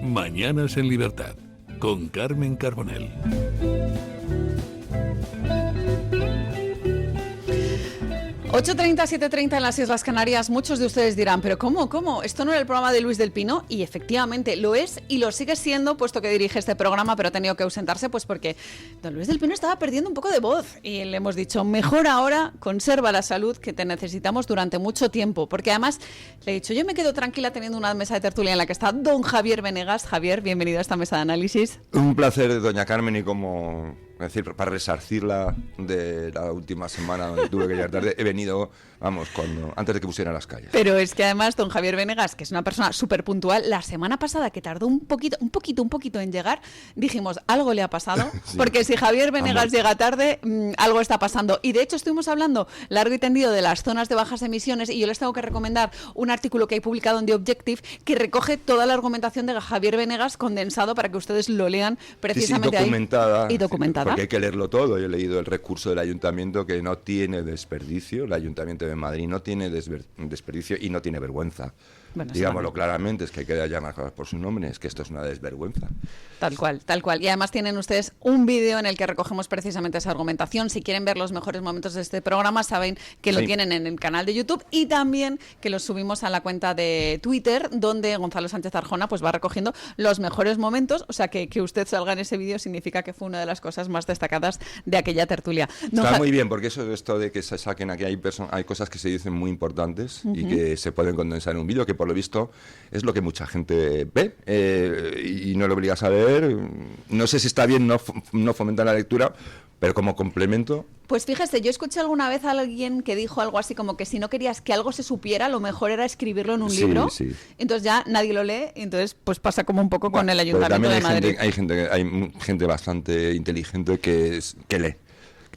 Mañanas en Libertad, con Carmen Carbonell. ¿8:30, 7:30 en las Islas Canarias? Muchos de ustedes dirán, ¿pero cómo? ¿Esto no era el programa de Luis del Pino? Y efectivamente lo es y lo sigue siendo, puesto que dirige este programa, pero ha tenido que ausentarse pues porque don Luis del Pino estaba perdiendo un poco de voz. Y le hemos dicho, mejor ahora, conserva la salud que te necesitamos durante mucho tiempo. Porque además le he dicho, yo me quedo tranquila teniendo una mesa de tertulia en la que está don Javier Venegas. Javier, bienvenido a esta mesa de análisis. Un placer, doña Carmen, y como... Es decir, para resarcirla de la última semana donde tuve que llegar tarde, he venido, antes de que pusieran las calles. Pero es que además don Javier Venegas, que es una persona súper puntual, la semana pasada que tardó un poquito en llegar, dijimos, algo le ha pasado, sí. Porque si Javier Venegas llega tarde, algo está pasando. Y de hecho estuvimos hablando largo y tendido de las zonas de bajas emisiones y yo les tengo que recomendar un artículo que hay publicado en The Objective que recoge toda la argumentación de Javier Venegas condensado para que ustedes lo lean precisamente sí, documentada, ahí. Y documentada. Porque hay que leerlo todo. Yo he leído el recurso del ayuntamiento que no tiene desperdicio. El ayuntamiento de Madrid no tiene desperdicio y no tiene vergüenza. Bueno, digámoslo claramente, es que hay que llamar cosas por su nombre, es que esto es una desvergüenza. Tal cual. Y además tienen ustedes un vídeo en el que recogemos precisamente esa argumentación. Si quieren ver los mejores momentos de este programa, saben que lo tienen en el canal de YouTube y también que lo subimos a la cuenta de Twitter, donde Gonzalo Sánchez Arjona pues va recogiendo los mejores momentos. O sea, que usted salga en ese vídeo significa que fue una de las cosas más destacadas de aquella tertulia. Está muy bien, porque esto de que se saquen aquí, hay cosas que se dicen muy importantes y que se pueden condensar en un vídeo, que por lo visto es lo que mucha gente ve y no lo obligas a leer. No sé si está bien no fomentar la lectura, pero como complemento... Pues fíjese, yo escuché alguna vez a alguien que dijo algo así como que si no querías que algo se supiera, lo mejor era escribirlo en un libro. Sí. Entonces ya nadie lo lee, entonces pues pasa como un poco con el Ayuntamiento de Madrid. Hay gente bastante inteligente que lee.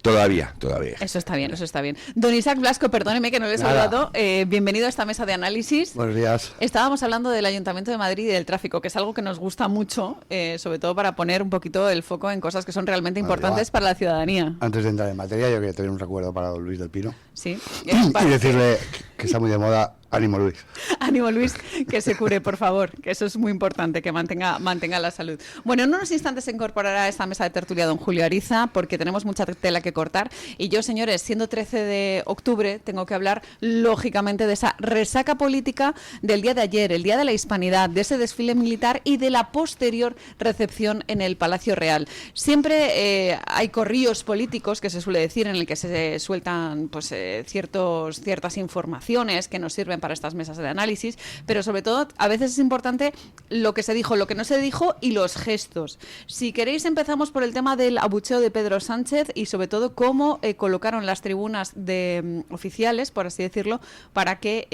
Todavía. Eso está bien. Don Isaac Blasco, perdóneme que no le he saludado. Bienvenido a esta mesa de análisis. Buenos días. Estábamos hablando del Ayuntamiento de Madrid y del tráfico, que es algo que nos gusta mucho, sobre todo para poner un poquito el foco en cosas que son realmente importantes para la ciudadanía. Antes de entrar en materia, yo quería tener un recuerdo para don Luis del Pino. Sí. Y decirle que está muy de moda. Ánimo, Luis. Ánimo, Luis, que se cure, por favor, que eso es muy importante, que mantenga la salud. Bueno, en unos instantes se incorporará a esta mesa de tertulia don Julio Ariza, porque tenemos mucha tela que cortar. Y yo, señores, siendo 13 de octubre, tengo que hablar, lógicamente, de esa resaca política del día de ayer, el Día de la Hispanidad, de ese desfile militar y de la posterior recepción en el Palacio Real. Siempre hay corrillos políticos, que se suele decir, en el que se sueltan pues ciertas informaciones que nos sirven para estas mesas de análisis, pero sobre todo a veces es importante lo que se dijo, lo que no se dijo y los gestos. Si queréis empezamos por el tema del abucheo de Pedro Sánchez y sobre todo cómo colocaron las tribunas de oficiales, por así decirlo, para que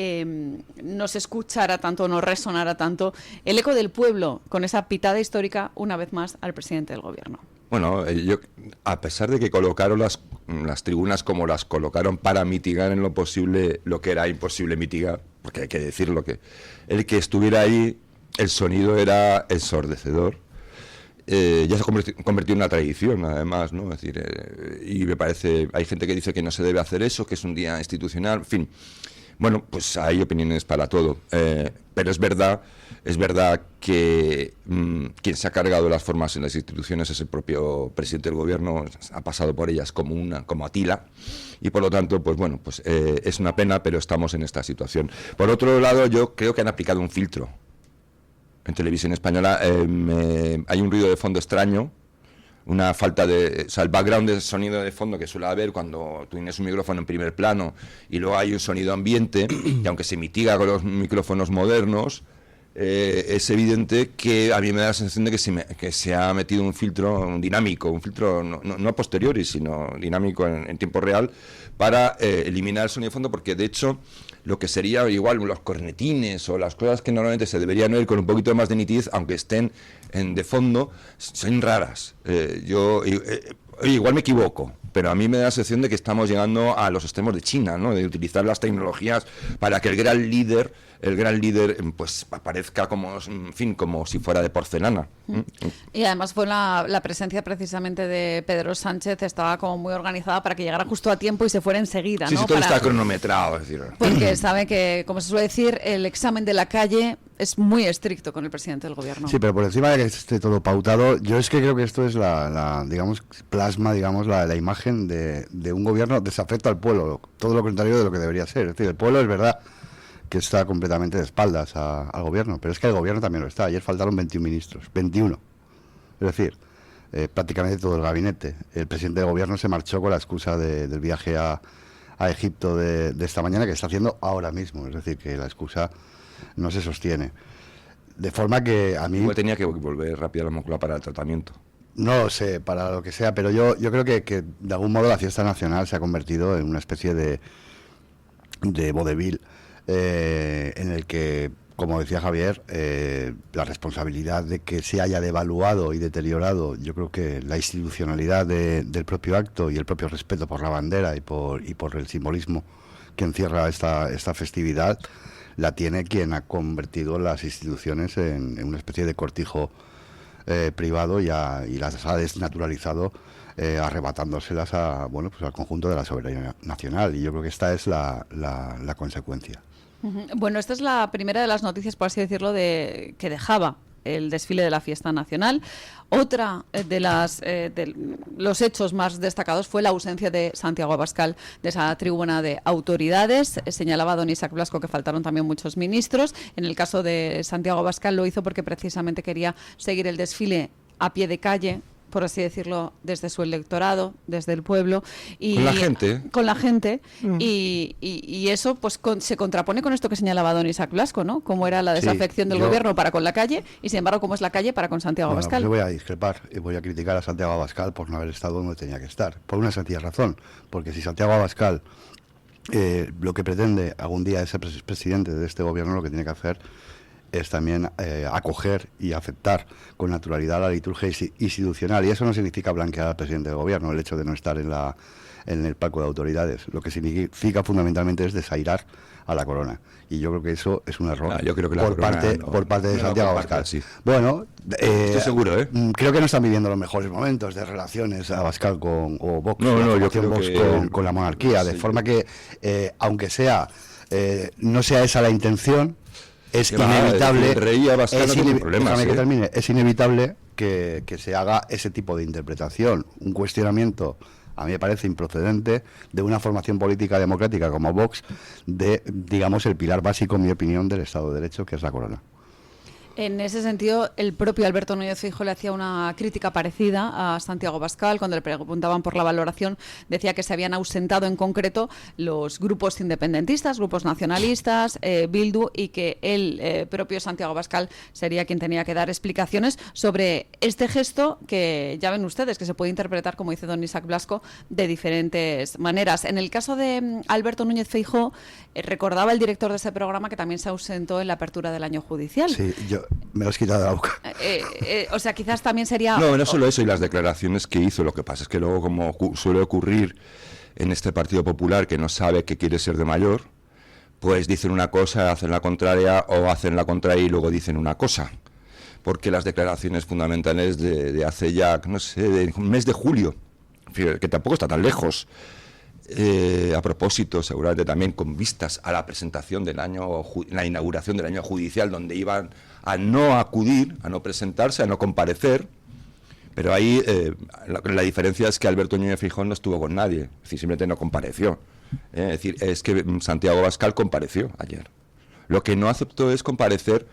no se escuchara tanto, no resonara tanto el eco del pueblo con esa pitada histórica una vez más al presidente del gobierno. Bueno, yo, a pesar de que colocaron las tribunas como las colocaron para mitigar en lo posible lo que era imposible mitigar, porque hay que decirlo, que el que estuviera ahí, el sonido era ensordecedor. Ya se convirtió en una tradición, además, ¿no? Es decir, y me parece, hay gente que dice que no se debe hacer eso, que es un día institucional, en fin. Bueno, pues hay opiniones para todo, pero es verdad que quien se ha cargado las formas en las instituciones es el propio presidente del gobierno, ha pasado por ellas como Atila, y por lo tanto, pues bueno, pues es una pena, pero estamos en esta situación. Por otro lado, yo creo que han aplicado un filtro. En Televisión Española hay un ruido de fondo extraño, una falta de... O sea, el background de sonido de fondo que suele haber cuando tú tienes un micrófono en primer plano y luego hay un sonido ambiente, y aunque se mitiga con los micrófonos modernos, es evidente que a mí me da la sensación de que se ha metido un filtro, un dinámico, un filtro no a posteriori, sino dinámico en tiempo real, para eliminar el sonido de fondo, porque de hecho lo que sería igual los cornetines o las cosas que normalmente se deberían oír con un poquito más de nitidez, aunque estén de fondo, son raras. Oye, igual me equivoco, pero a mí me da la sensación de que estamos llegando a los extremos de China, ¿no? De utilizar las tecnologías para que el gran líder, pues aparezca como, en fin, como si fuera de porcelana. Y además fue la presencia precisamente de Pedro Sánchez, estaba como muy organizada para que llegara justo a tiempo y se fuera enseguida, Sí, ¿no? sí, todo Para... está cronometrado, es decir. Porque sabe que, como se suele decir, el examen de la calle es muy estricto con el presidente del gobierno. Sí, pero por encima de que esté todo pautado, yo es que creo que esto es digamos, plasma, digamos, la imagen de un gobierno desafecto al pueblo, todo lo contrario de lo que debería ser. Es decir, el pueblo es verdad que está completamente de espaldas al gobierno, pero es que el gobierno también lo está. Ayer faltaron 21 ministros, 21. Es decir, prácticamente todo el gabinete. El presidente del gobierno se marchó con la excusa del viaje a Egipto de esta mañana, que está haciendo ahora mismo. Es decir, que la excusa no se sostiene. De forma que a mí... Igual tenía que volver rápido a la Moncloa para el tratamiento. No lo sé, para lo que sea, pero yo creo que de algún modo la fiesta nacional se ha convertido en una especie de vodevil en el que, como decía Javier, la responsabilidad de que se haya devaluado y deteriorado, yo creo que la institucionalidad del propio acto y el propio respeto por la bandera y por el simbolismo que encierra esta festividad, la tiene quien ha convertido las instituciones en una especie de cortijo privado y las ha desnaturalizado, arrebatándoselas pues al conjunto de la soberanía nacional. Y yo creo que esta es la consecuencia. Bueno, esta es la primera de las noticias, por así decirlo, que dejaba el desfile de la fiesta nacional. Otra de los hechos más destacados fue la ausencia de Santiago Abascal de esa tribuna de autoridades. Señalaba don Isaac Blasco que faltaron también muchos ministros. En el caso de Santiago Abascal lo hizo porque precisamente quería seguir el desfile a pie de calle, por así decirlo, desde su electorado, desde el pueblo. Y con la gente. Con la gente. Y eso pues se contrapone con esto que señalaba don Isaac Blasco, ¿no? Cómo era la desafección del gobierno para con la calle y, sin embargo, cómo es la calle para con Santiago Abascal. Yo voy a discrepar y voy a criticar a Santiago Abascal por no haber estado donde tenía que estar. Por una sencilla razón. Porque si Santiago Abascal lo que pretende algún día es ser presidente de este gobierno, lo que tiene que hacer es también acoger y aceptar con naturalidad la liturgia institucional, y eso no significa blanquear al presidente del gobierno, el hecho de no estar en el palco de autoridades. Lo que significa fundamentalmente es desairar a la corona, y yo creo que eso es un error yo creo que por parte de Santiago Abascal. Sí. Bueno, estoy seguro, creo que no están viviendo los mejores momentos de relaciones Abascal o Vox, yo creo Vox que con la monarquía, de forma que aunque sea no sea esa la intención, es inevitable. Es inevitable que se haga ese tipo de interpretación, un cuestionamiento, a mí me parece improcedente, de una formación política democrática como Vox, de, digamos, el pilar básico, en mi opinión, del Estado de Derecho, que es la corona. En ese sentido, el propio Alberto Núñez Feijóo le hacía una crítica parecida a Santiago Abascal. Cuando le preguntaban por la valoración, decía que se habían ausentado en concreto los grupos independentistas, grupos nacionalistas, Bildu, y que el propio Santiago Abascal sería quien tenía que dar explicaciones sobre este gesto que ya ven ustedes que se puede interpretar, como dice don Isaac Blasco, de diferentes maneras. En el caso de Alberto Núñez Feijóo, recordaba el director de ese programa que también se ausentó en la apertura del año judicial. Sí, me lo has quitado de la boca. O sea, quizás también sería... No solo eso, y las declaraciones que hizo. Lo que pasa es que luego, como suele ocurrir en este Partido Popular, que no sabe que quiere ser de mayor, pues dicen una cosa, hacen la contraria, o hacen la contraria y luego dicen una cosa. Porque las declaraciones fundamentales de hace ya, no sé, de un mes de julio, que tampoco está tan lejos, a propósito, seguramente también con vistas a la presentación del año, la inauguración del año judicial, donde iban a no acudir, a no presentarse, a no comparecer, pero ahí la diferencia es que Alberto Núñez Feijóo no estuvo con nadie, es decir, simplemente no compareció. Es decir, es que Santiago Abascal compareció ayer. Lo que no aceptó es comparecer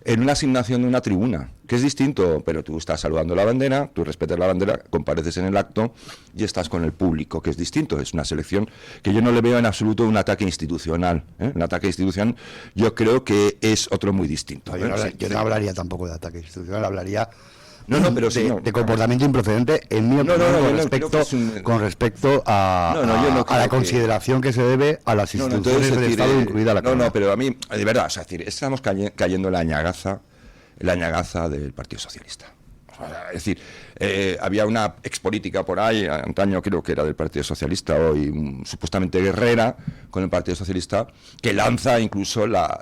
en una asignación de una tribuna, que es distinto, pero tú estás saludando la bandera, tú respetas la bandera, compareces en el acto y estás con el público, que es distinto. Es una selección que yo no le veo en absoluto un ataque institucional. Un ataque institucional yo creo que es otro muy distinto. Yo no hablaría tampoco de ataque institucional, hablaría pero de comportamiento improcedente, en mi opinión, con respecto a la consideración que se debe a las instituciones del Estado, incluida la corona. Pero a mí, de verdad, o sea, es decir, estamos cayendo en la añagaza del Partido Socialista. O Es decir, había una expolítica por ahí, antaño creo que era del Partido Socialista, hoy supuestamente guerrera con el Partido Socialista, que lanza incluso la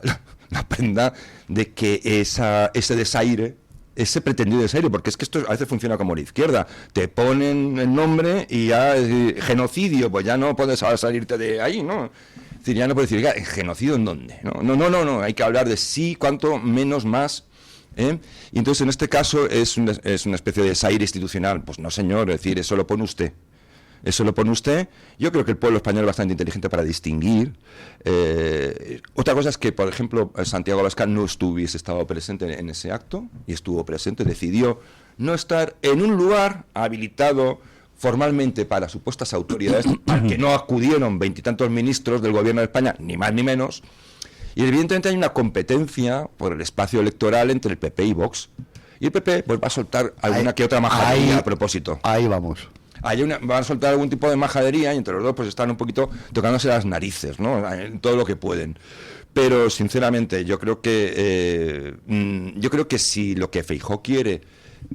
prenda de que ese desaire, ese pretendido desaire, porque es que esto a veces funciona como la izquierda, te ponen el nombre y ya genocidio, pues ya no puedes salirte de ahí, ¿no? Es decir, ya no puedes decir, ¿genocidio en dónde? No, hay que hablar de sí, cuánto, menos, más. Y entonces en este caso es una especie de desaire institucional. Pues no, señor, es decir, eso lo pone usted. Yo creo que el pueblo español es bastante inteligente para distinguir. Otra cosa es que, por ejemplo, Santiago Abascal no hubiese estado presente en ese acto, y estuvo presente, decidió no estar en un lugar habilitado formalmente para supuestas autoridades, al que no acudieron 20 y tantos ministros del gobierno de España, ni más ni menos. Y evidentemente hay una competencia por el espacio electoral entre el PP y Vox. Y el PP pues va a soltar alguna que otra majadería a propósito. Ahí vamos. Van a soltar algún tipo de majadería y entre los dos pues están un poquito tocándose las narices, ¿no? En todo lo que pueden. Pero sinceramente yo creo que si lo que Feijóo quiere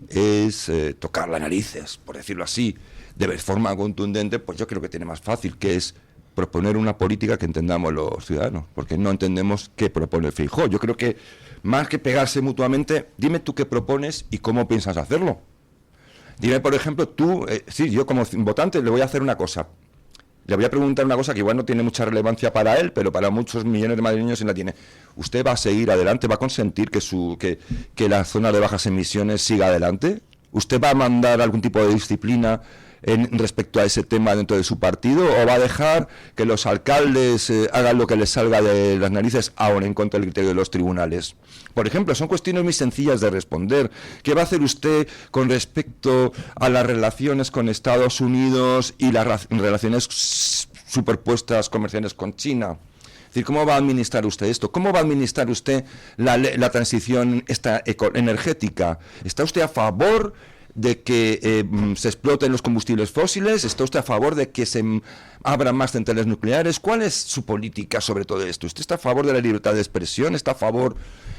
es tocar las narices, por decirlo así, de forma contundente, pues yo creo que tiene más fácil, que es proponer una política que entendamos los ciudadanos, porque no entendemos qué propone Feijóo. Yo creo que más que pegarse mutuamente, dime tú qué propones y cómo piensas hacerlo. Dime, por ejemplo, tú, yo como votante le voy a hacer una cosa. Le voy a preguntar una cosa que igual no tiene mucha relevancia para él, pero para muchos millones de madrileños sí la tiene. ¿Usted va a seguir adelante? ¿Va a consentir que la zona de bajas emisiones siga adelante? ¿Usted va a mandar algún tipo de disciplina respecto a ese tema dentro de su partido, o va a dejar que los alcaldes hagan lo que les salga de las narices, aún en contra del criterio de los tribunales? Por ejemplo, son cuestiones muy sencillas de responder. ¿Qué va a hacer usted con respecto a las relaciones con Estados Unidos y las relaciones superpuestas comerciales con China? Es decir, ¿cómo va a administrar usted esto? ¿Cómo va a administrar usted la transición energética? ¿Está usted a favor de que se exploten los combustibles fósiles? ¿Está usted a favor de que se abran más centrales nucleares? ¿Cuál es su política sobre todo esto? ¿Usted está a favor de la libertad de expresión? ¿Está a favor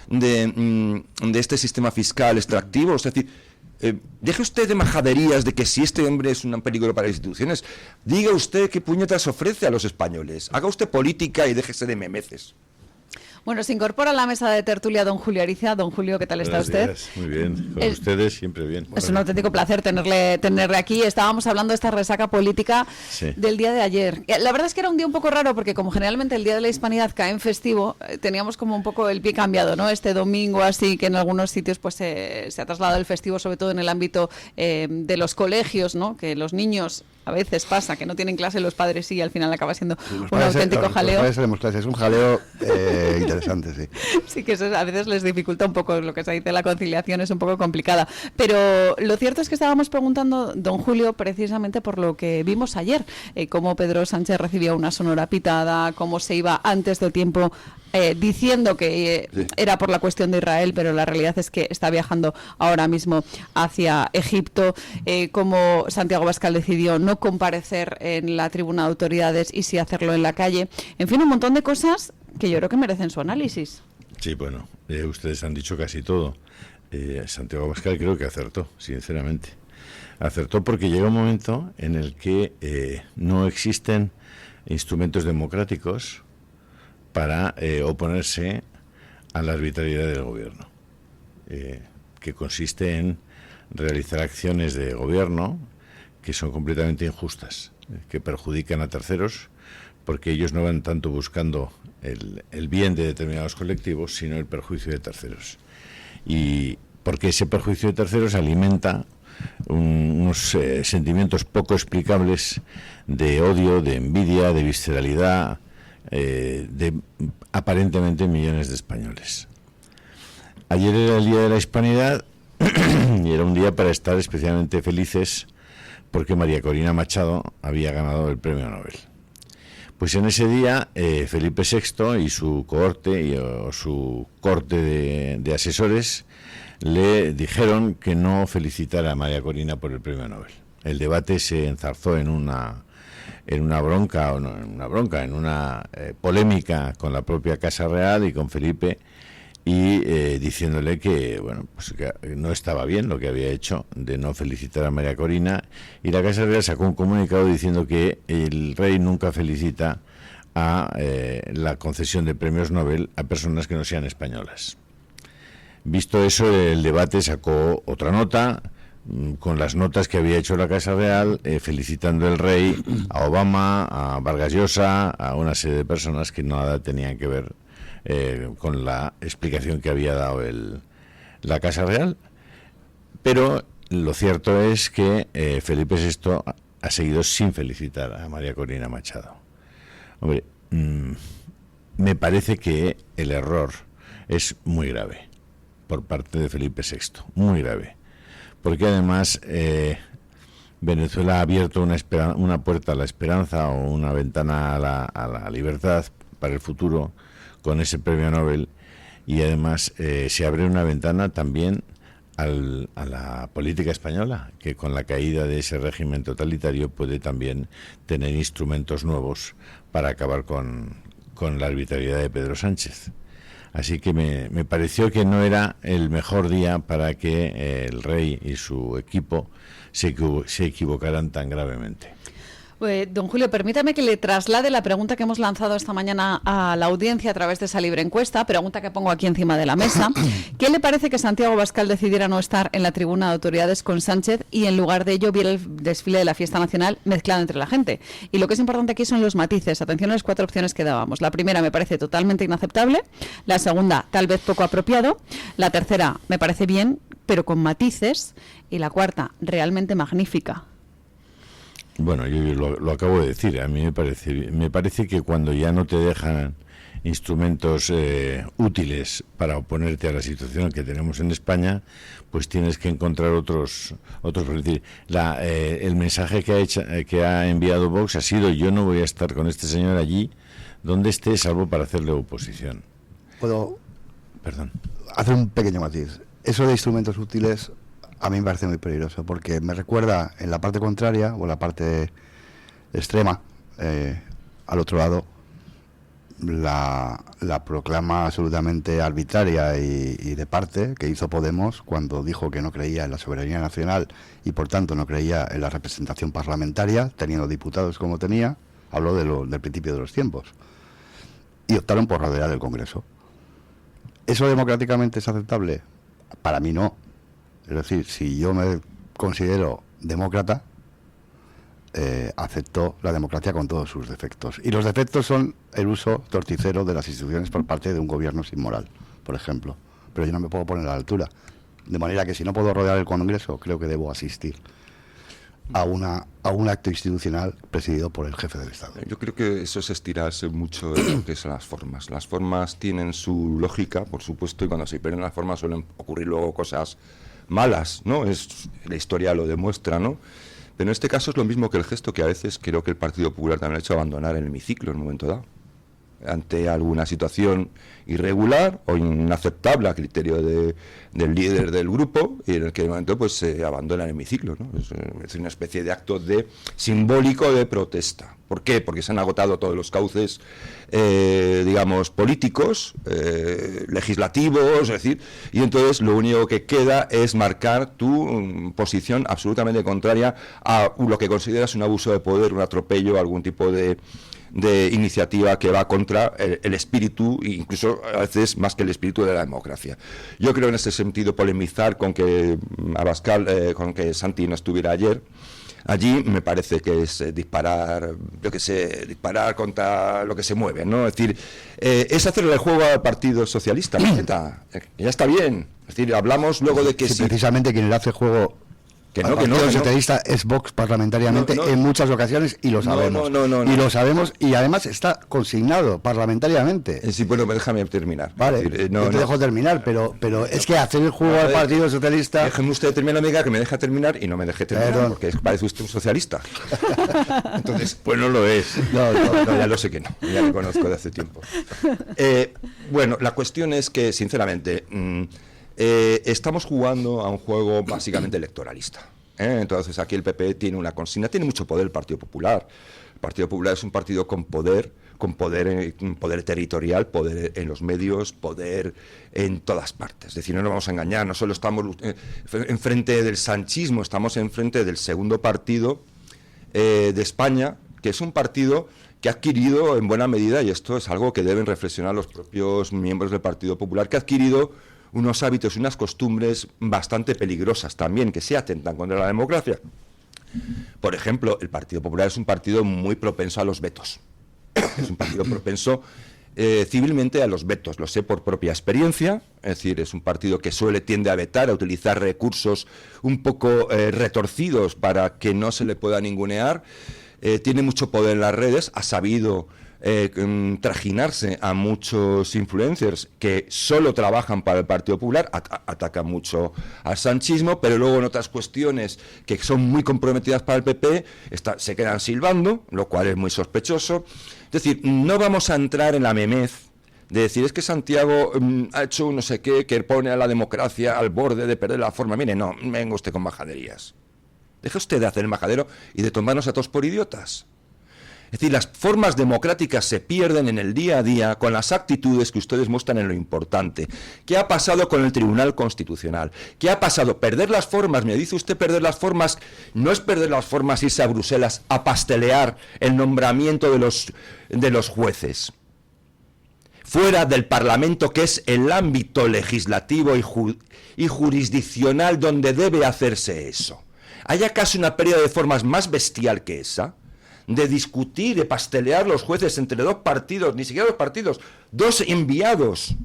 de este sistema fiscal extractivo? Es decir, deje usted de majaderías de que si este hombre es un peligro para las instituciones. Diga usted qué puñetas ofrece a los españoles. Haga usted política y déjese de memeces. Bueno, se incorpora a la mesa de tertulia don Julio Ariza. Don Julio, ¿qué tal está usted? Días. Muy bien, con ustedes siempre bien. Es un auténtico placer tenerle aquí. Estábamos hablando de esta resaca política del día de ayer. La verdad es que era un día un poco raro porque como generalmente el Día de la Hispanidad cae en festivo, teníamos como un poco el pie cambiado, ¿no? Este domingo así que en algunos sitios pues se ha trasladado el festivo, sobre todo en el ámbito de los colegios, ¿no? Que los niños a veces pasa que no tienen clase, los padres sí, y al final acaba siendo un auténtico jaleo. Los padres es un jaleo interesante, sí. Sí, que eso a veces les dificulta un poco, lo que se dice la conciliación es un poco complicada. Pero lo cierto es que estábamos preguntando, don Julio, precisamente por lo que vimos ayer, cómo Pedro Sánchez recibía una sonora pitada, cómo se iba antes del tiempo diciendo que era por la cuestión de Israel, pero la realidad es que está viajando ahora mismo hacia Egipto, como Santiago Abascal decidió no comparecer en la tribuna de autoridades y sí hacerlo en la calle. En fin, un montón de cosas que yo creo que merecen su análisis. Sí, bueno, ustedes han dicho casi todo. Santiago Abascal creo que acertó, sinceramente. Acertó porque llega un momento en el que no existen instrumentos democráticos para oponerse a la arbitrariedad del gobierno, que consiste en realizar acciones de gobierno que son completamente injustas, que perjudican a terceros, porque ellos no van tanto buscando el bien de determinados colectivos, sino el perjuicio de terceros. Y porque ese perjuicio de terceros alimenta unos sentimientos poco explicables de odio, de envidia, de visceralidad, de aparentemente millones de españoles. Ayer era el Día de la Hispanidad y era un día para estar especialmente felices porque María Corina Machado había ganado el premio Nobel. Pues en ese día Felipe VI y su cohorte o su corte de asesores le dijeron que no felicitara a María Corina por el premio Nobel. El debate se enzarzó en una polémica con la propia Casa Real y con Felipe, y diciéndole que, bueno, pues que no estaba bien lo que había hecho de no felicitar a María Corina, y la Casa Real sacó un comunicado diciendo que el rey nunca felicita a la concesión de premios Nobel a personas que no sean españolas. Visto eso, el debate sacó otra nota con las notas que había hecho la Casa Real, felicitando el rey a Obama, a Vargas Llosa, a una serie de personas que nada tenían que ver con la explicación que había dado la Casa Real. Pero lo cierto es que Felipe VI ha seguido sin felicitar a María Corina Machado. Hombre, me parece que el error es muy grave por parte de Felipe VI, muy grave, porque además Venezuela ha abierto una puerta a la esperanza o una ventana a la libertad para el futuro con ese premio Nobel, y además se abre una ventana también a la política española, que con la caída de ese régimen totalitario puede también tener instrumentos nuevos para acabar con la arbitrariedad de Pedro Sánchez. Así que me pareció que no era el mejor día para que el rey y su equipo se equivocaran tan gravemente. Don Julio, permítame que le traslade la pregunta que hemos lanzado esta mañana a la audiencia a través de esa libre encuesta, pregunta que pongo aquí encima de la mesa. ¿Qué le parece que Santiago Abascal decidiera no estar en la tribuna de autoridades con Sánchez y en lugar de ello viera el desfile de la fiesta nacional mezclado entre la gente? Y lo que es importante aquí son los matices. Atención a las 4 opciones que dábamos. La primera me parece totalmente inaceptable, la segunda tal vez poco apropiado, la tercera me parece bien, pero con matices, y la cuarta realmente magnífica. Bueno, yo lo acabo de decir. A mí me parece que cuando ya no te dejan instrumentos útiles para oponerte a la situación que tenemos en España, pues tienes que encontrar otros. Es decir, el mensaje que ha enviado Vox ha sido: yo no voy a estar con este señor allí donde esté, salvo para hacerle oposición. ¿Puedo Perdón. hacer un pequeño matiz? Eso de instrumentos útiles a mí me parece muy peligroso, porque me recuerda en la parte contraria, o la parte extrema, al otro lado, la proclama absolutamente arbitraria y de parte que hizo Podemos cuando dijo que no creía en la soberanía nacional y por tanto no creía en la representación parlamentaria, teniendo diputados como tenía. Habló del principio de los tiempos, y optaron por rodear el Congreso. ¿Eso democráticamente es aceptable? Para mí no. Es decir, si yo me considero demócrata, acepto la democracia con todos sus defectos. Y los defectos son el uso torticero de las instituciones por parte de un gobierno sin moral, por ejemplo. Pero yo no me puedo poner a la altura. De manera que si no puedo rodear el Congreso, creo que debo asistir a un acto institucional presidido por el jefe del Estado. Yo creo que eso es estirarse mucho de lo que son las formas. Las formas tienen su lógica, por supuesto, y cuando se pierden las formas suelen ocurrir luego cosas malas, ¿no? La historia lo demuestra, ¿no? Pero en este caso es lo mismo que el gesto que a veces creo que el Partido Popular también ha hecho, abandonar el hemiciclo en un momento dado, ante alguna situación irregular o inaceptable a criterio del líder del grupo, y en el que de momento pues se abandona el hemiciclo, ¿no? Es una especie de acto simbólico de protesta. ¿Por qué? Porque se han agotado todos los cauces, digamos, políticos, legislativos, es decir, y entonces lo único que queda es marcar tu posición absolutamente contraria a lo que consideras un abuso de poder, un atropello, algún tipo de iniciativa que va contra el espíritu, incluso a veces más que el espíritu de la democracia. Yo creo en este sentido polemizar con que Abascal, con que Santi no estuviera ayer allí, me parece que es disparar contra lo que se mueve, ¿no? Es decir, es hacerle el juego al Partido Socialista, ya está bien. Es decir, hablamos luego de que sí, precisamente quien le hace juego al Partido Socialista es Vox parlamentariamente en muchas ocasiones, y lo sabemos. Y lo sabemos, y además está consignado parlamentariamente. Sí, bueno, déjame terminar. Vale, yo te dejo terminar, pero es que hacer el juego al Partido Socialista... Déjeme usted terminar, amiga, que me deja terminar y no me deje terminar, porque parece usted un socialista. Entonces, pues no lo es. No, ya lo sé que no, ya lo conozco de hace tiempo. Bueno, la cuestión es que, sinceramente... estamos jugando a un juego básicamente electoralista. Entonces aquí el PP tiene una consigna, tiene mucho poder el Partido Popular. El Partido Popular es un partido con poder, con poder territorial, poder en los medios, poder en todas partes. Es decir, no nos vamos a engañar, no solo estamos enfrente del sanchismo, estamos enfrente del segundo partido de España, que es un partido que ha adquirido en buena medida, y esto es algo que deben reflexionar los propios miembros del Partido Popular, que ha adquirido unos hábitos y unas costumbres bastante peligrosas también, que se atentan contra la democracia. Por ejemplo, el Partido Popular es un partido muy propenso a los vetos. Es un partido propenso civilmente a los vetos, lo sé por propia experiencia, es decir, es un partido que tiende a vetar, a utilizar recursos un poco retorcidos para que no se le pueda ningunear, tiene mucho poder en las redes, ha sabido trajinarse a muchos influencers que solo trabajan para el Partido Popular, atacan mucho al sanchismo, pero luego en otras cuestiones que son muy comprometidas para el PP se quedan silbando, lo cual es muy sospechoso. Es decir, no vamos a entrar en la memez de decir, es que Santiago ha hecho un no sé qué que pone a la democracia al borde de perder la forma. Mire, no, venga usted con majaderías. Deje usted de hacer el majadero y de tomarnos a todos por idiotas. Es decir, las formas democráticas se pierden en el día a día con las actitudes que ustedes muestran en lo importante. ¿Qué ha pasado con el Tribunal Constitucional? ¿Qué ha pasado? Perder las formas, me dice usted perder las formas, no es perder las formas irse a Bruselas a pastelear el nombramiento de los jueces. Fuera del Parlamento, que es el ámbito legislativo y jurisdiccional donde debe hacerse eso. ¿Hay acaso una pérdida de formas más bestial que esa? De discutir, de pastelear los jueces entre dos partidos, ni siquiera dos partidos, dos enviados,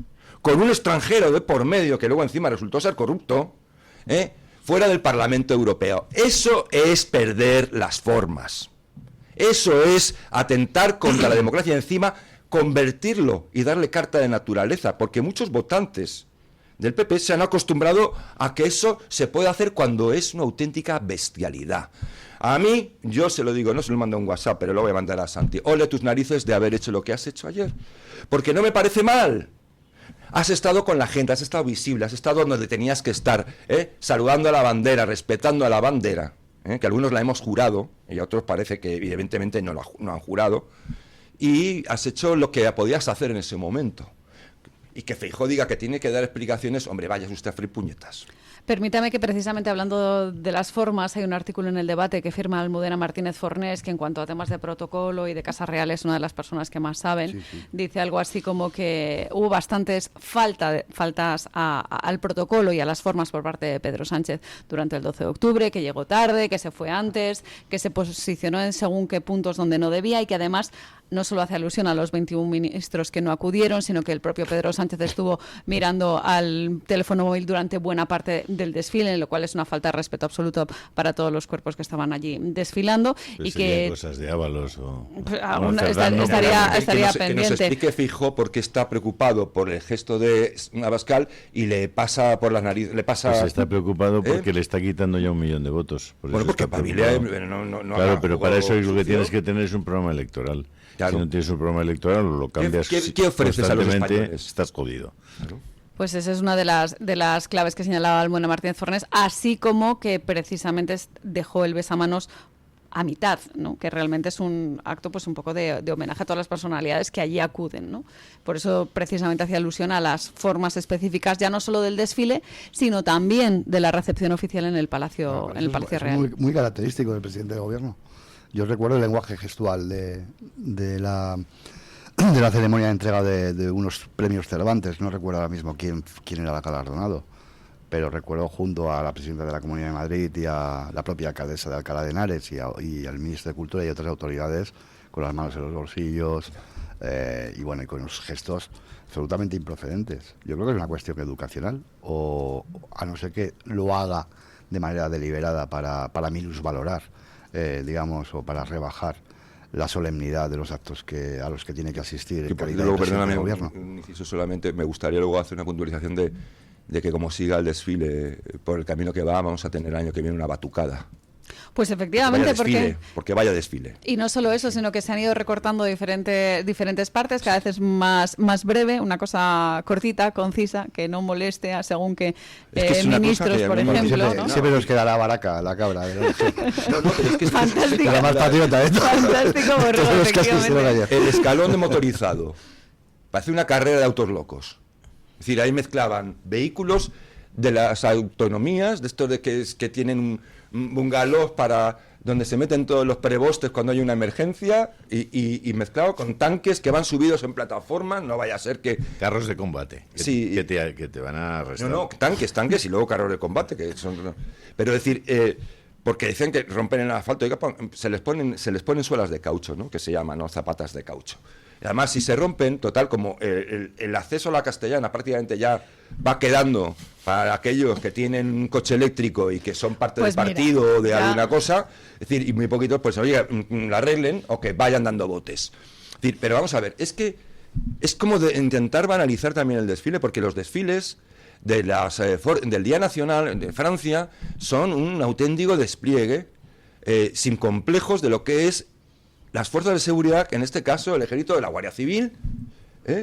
con un extranjero de por medio, que luego encima resultó ser corrupto, fuera del Parlamento Europeo. Eso es perder las formas. Eso es atentar contra la democracia y encima convertirlo y darle carta de naturaleza, porque muchos votantes del PP se han acostumbrado a que eso se puede hacer cuando es una auténtica bestialidad. A mí, yo se lo digo, no se lo mando un WhatsApp, pero lo voy a mandar a Santi. Ole tus narices de haber hecho lo que has hecho ayer. Porque no me parece mal. Has estado con la gente, has estado visible, has estado donde tenías que estar, saludando a la bandera, respetando a la bandera, que algunos la hemos jurado, y a otros parece que evidentemente no han jurado, y has hecho lo que podías hacer en ese momento. Y que Feijóo diga que tiene que dar explicaciones, hombre, vaya usted a freír puñetas. Permítame que precisamente hablando de las formas, hay un artículo en El Debate que firma Almudena Martínez Fornés, que en cuanto a temas de protocolo y de Casa Real es una de las personas que más saben. Sí, sí. Dice algo así como que hubo bastantes faltas al protocolo y a las formas por parte de Pedro Sánchez durante el 12 de octubre, que llegó tarde, que se fue antes, que se posicionó en según qué puntos donde no debía y que además no solo hace alusión a los 21 ministros que no acudieron, sino que el propio Pedro Sánchez estuvo mirando al teléfono móvil durante buena parte del desfile, lo cual es una falta de respeto absoluto para todos los cuerpos que estaban allí desfilando. Pues y que cosas de Ábalos o estaría pendiente. Que nos explique Feijóo por qué está preocupado por el gesto de Abascal y le pasa por las narices, Pues está preocupado porque le está quitando ya 1 millón de votos. Bueno, porque Pavile claro, pero para eso lo que tienes que tener es un programa electoral. Claro. Si no tienes un programa electoral, lo cambias ¿Qué ofreces a los españoles? Estás jodido. Claro. Pues esa es una de las claves que señalaba Almudena Martínez Fornés, así como que precisamente dejó el besamanos a mitad, ¿no? Que realmente es un acto pues un poco de homenaje a todas las personalidades que allí acuden, ¿no? Por eso precisamente hacía alusión a las formas específicas, ya no solo del desfile, sino también de la recepción oficial en el Palacio, en el Palacio Real. Es muy característico del presidente del gobierno. Yo recuerdo el lenguaje gestual de la ceremonia de entrega de unos premios Cervantes. No recuerdo ahora mismo quién era el galardonado, pero recuerdo junto a la presidenta de la Comunidad de Madrid y a la propia alcaldesa de Alcalá de Henares y al ministro de Cultura y otras autoridades con las manos en los bolsillos y con unos gestos absolutamente improcedentes. Yo creo que es una cuestión educacional, o a no ser que lo haga de manera deliberada para minusvalorar, o para rebajar la solemnidad de los actos a los que tiene que asistir en calidad de presidente del gobierno. Solamente me gustaría luego hacer una puntualización de que como siga el desfile por el camino que vamos a tener el año que viene una batucada. Pues efectivamente, porque vaya desfile. Y no solo eso, sino que se han ido recortando diferentes partes, cada vez es más breve, una cosa cortita, concisa, que no moleste a según qué es una ministros, cosa que por a mí me ejemplo. Siempre, ¿no? siempre nos queda la baraca, la cabra. No, pero es que Fantástico. La más patriota, ¿eh? Fantástico, Borrego, Todos los casos hicieron efectivamente. ayer. el escalón de motorizado. Parece una carrera de autos locos. Es decir, ahí mezclaban vehículos de las autonomías, de estos de que tienen bungalows para donde se meten todos los prebostes cuando hay una emergencia y mezclado con tanques que van subidos en plataformas, no vaya a ser que... Carros de combate, Sí. que te van a arrestar. No, tanques y luego carros de combate, que son... Pero decir, porque dicen que rompen el asfalto, oiga, se les ponen suelas de caucho, ¿no? Que se llaman, ¿no? Zapatas de caucho. Y además, si se rompen, total, como el acceso a la Castellana prácticamente ya va quedando para aquellos que tienen un coche eléctrico y que son parte Pues del mira, partido o de ya. alguna cosa, es decir, y muy poquitos, pues oye, la arreglen o que vayan dando botes. Es decir, pero vamos a ver, es que es como de intentar banalizar también el desfile, porque los desfiles del Día Nacional de Francia son un auténtico despliegue sin complejos de lo que es las fuerzas de seguridad, en este caso el ejército de la Guardia Civil,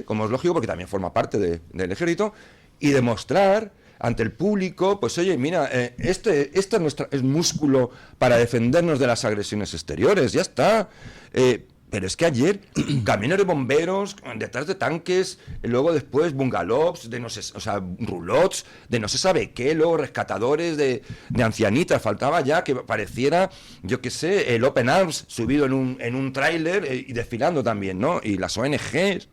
como es lógico porque también forma parte del ejército, y demostrar ante el público, pues oye, mira, este es nuestro músculo para defendernos de las agresiones exteriores, ya está. Pero es que ayer, camiones de bomberos detrás de tanques, luego después bungalows, roulots, de no se sabe qué, luego rescatadores de ancianitas, faltaba ya que pareciera, yo qué sé, el Open Arms subido en un tráiler y desfilando también, ¿no? Y las ONGs.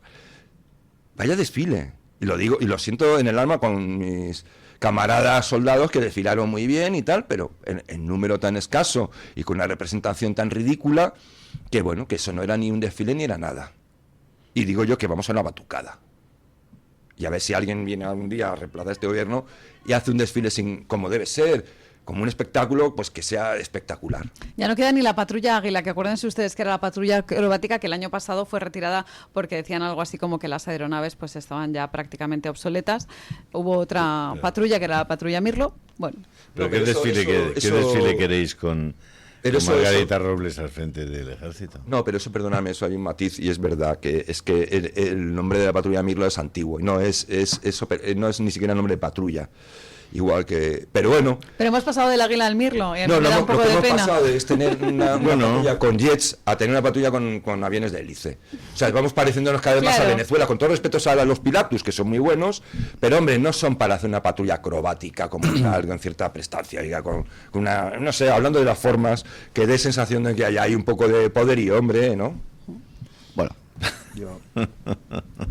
Vaya desfile. Y lo digo, y lo siento en el alma con mis camaradas soldados que desfilaron muy bien y tal, pero en número tan escaso y con una representación tan ridícula, que bueno, que eso no era ni un desfile ni era nada. Y digo yo que vamos a una batucada. Y a ver si alguien viene algún día a reemplazar este gobierno y hace un desfile como debe ser, como un espectáculo, pues que sea espectacular. Ya no queda ni la patrulla Águila, que acuérdense ustedes que era la patrulla acrobática que el año pasado fue retirada porque decían algo así como que las aeronaves pues estaban ya prácticamente obsoletas. Hubo otra patrulla que era la patrulla Mirlo. Bueno, Pero No, ¿qué pero desfile queréis con Pero Margarita Robles al frente del ejército? No, pero eso, perdóname, eso hay un matiz y es verdad que el nombre de la patrulla Mirlo es antiguo y no es ni siquiera el nombre de patrulla. Igual que... Pero bueno... pero hemos pasado del Águila al Mirlo y a mí me da un lo poco que de hemos pena. pasado es tener una Bueno. patrulla con jets a tener una patrulla con aviones de hélice. O sea, vamos pareciéndonos cada vez más a Claro. Venezuela, con todo respeto a los Pilatus, que son muy buenos, pero hombre, no son para hacer una patrulla acrobática como tal, con cierta prestancia, diga, con una... No sé, hablando de las formas, que dé sensación de que hay un poco de poderío, hombre, ¿no? Bueno, yo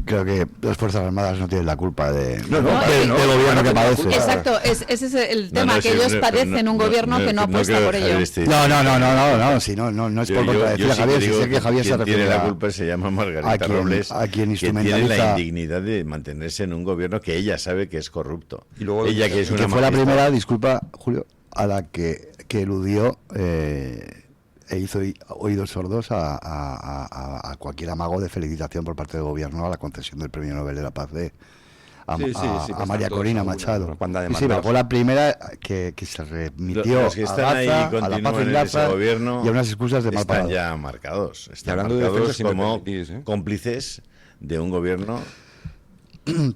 creo que las Fuerzas Armadas no tienen la culpa del No, no, gobierno que padece. Exacto, ese es el tema, que sí, ellos padecen un gobierno que no apuesta creo por que ello. Javier esté- No, si no es por contradecir a sí Javier, que si digo sé que Javier se quien tiene refiere la a... culpa se llama Margarita a quien- Robles, a quien que tiene la instrumentaliza- indignidad de mantenerse en un gobierno que ella sabe que es corrupto. Y luego- ella que es Y una que fue la magistrada. primera, disculpa, Julio, a la que eludió e hizo oídos sordos a cualquier amago de felicitación por parte del gobierno a la concesión del Premio Nobel de la Paz a Sí, pues María están todos Corina alguna- Machado. una banda de Sí, pero mandados. fue la primera que se remitió Los que a están Gaza, ahí y a la paz continúan en en ese Gaza gobierno y a unas excusas de mal están parado. ya marcados. Y Están hablando de marcados defensa, si me como permitís, cómplices de un gobierno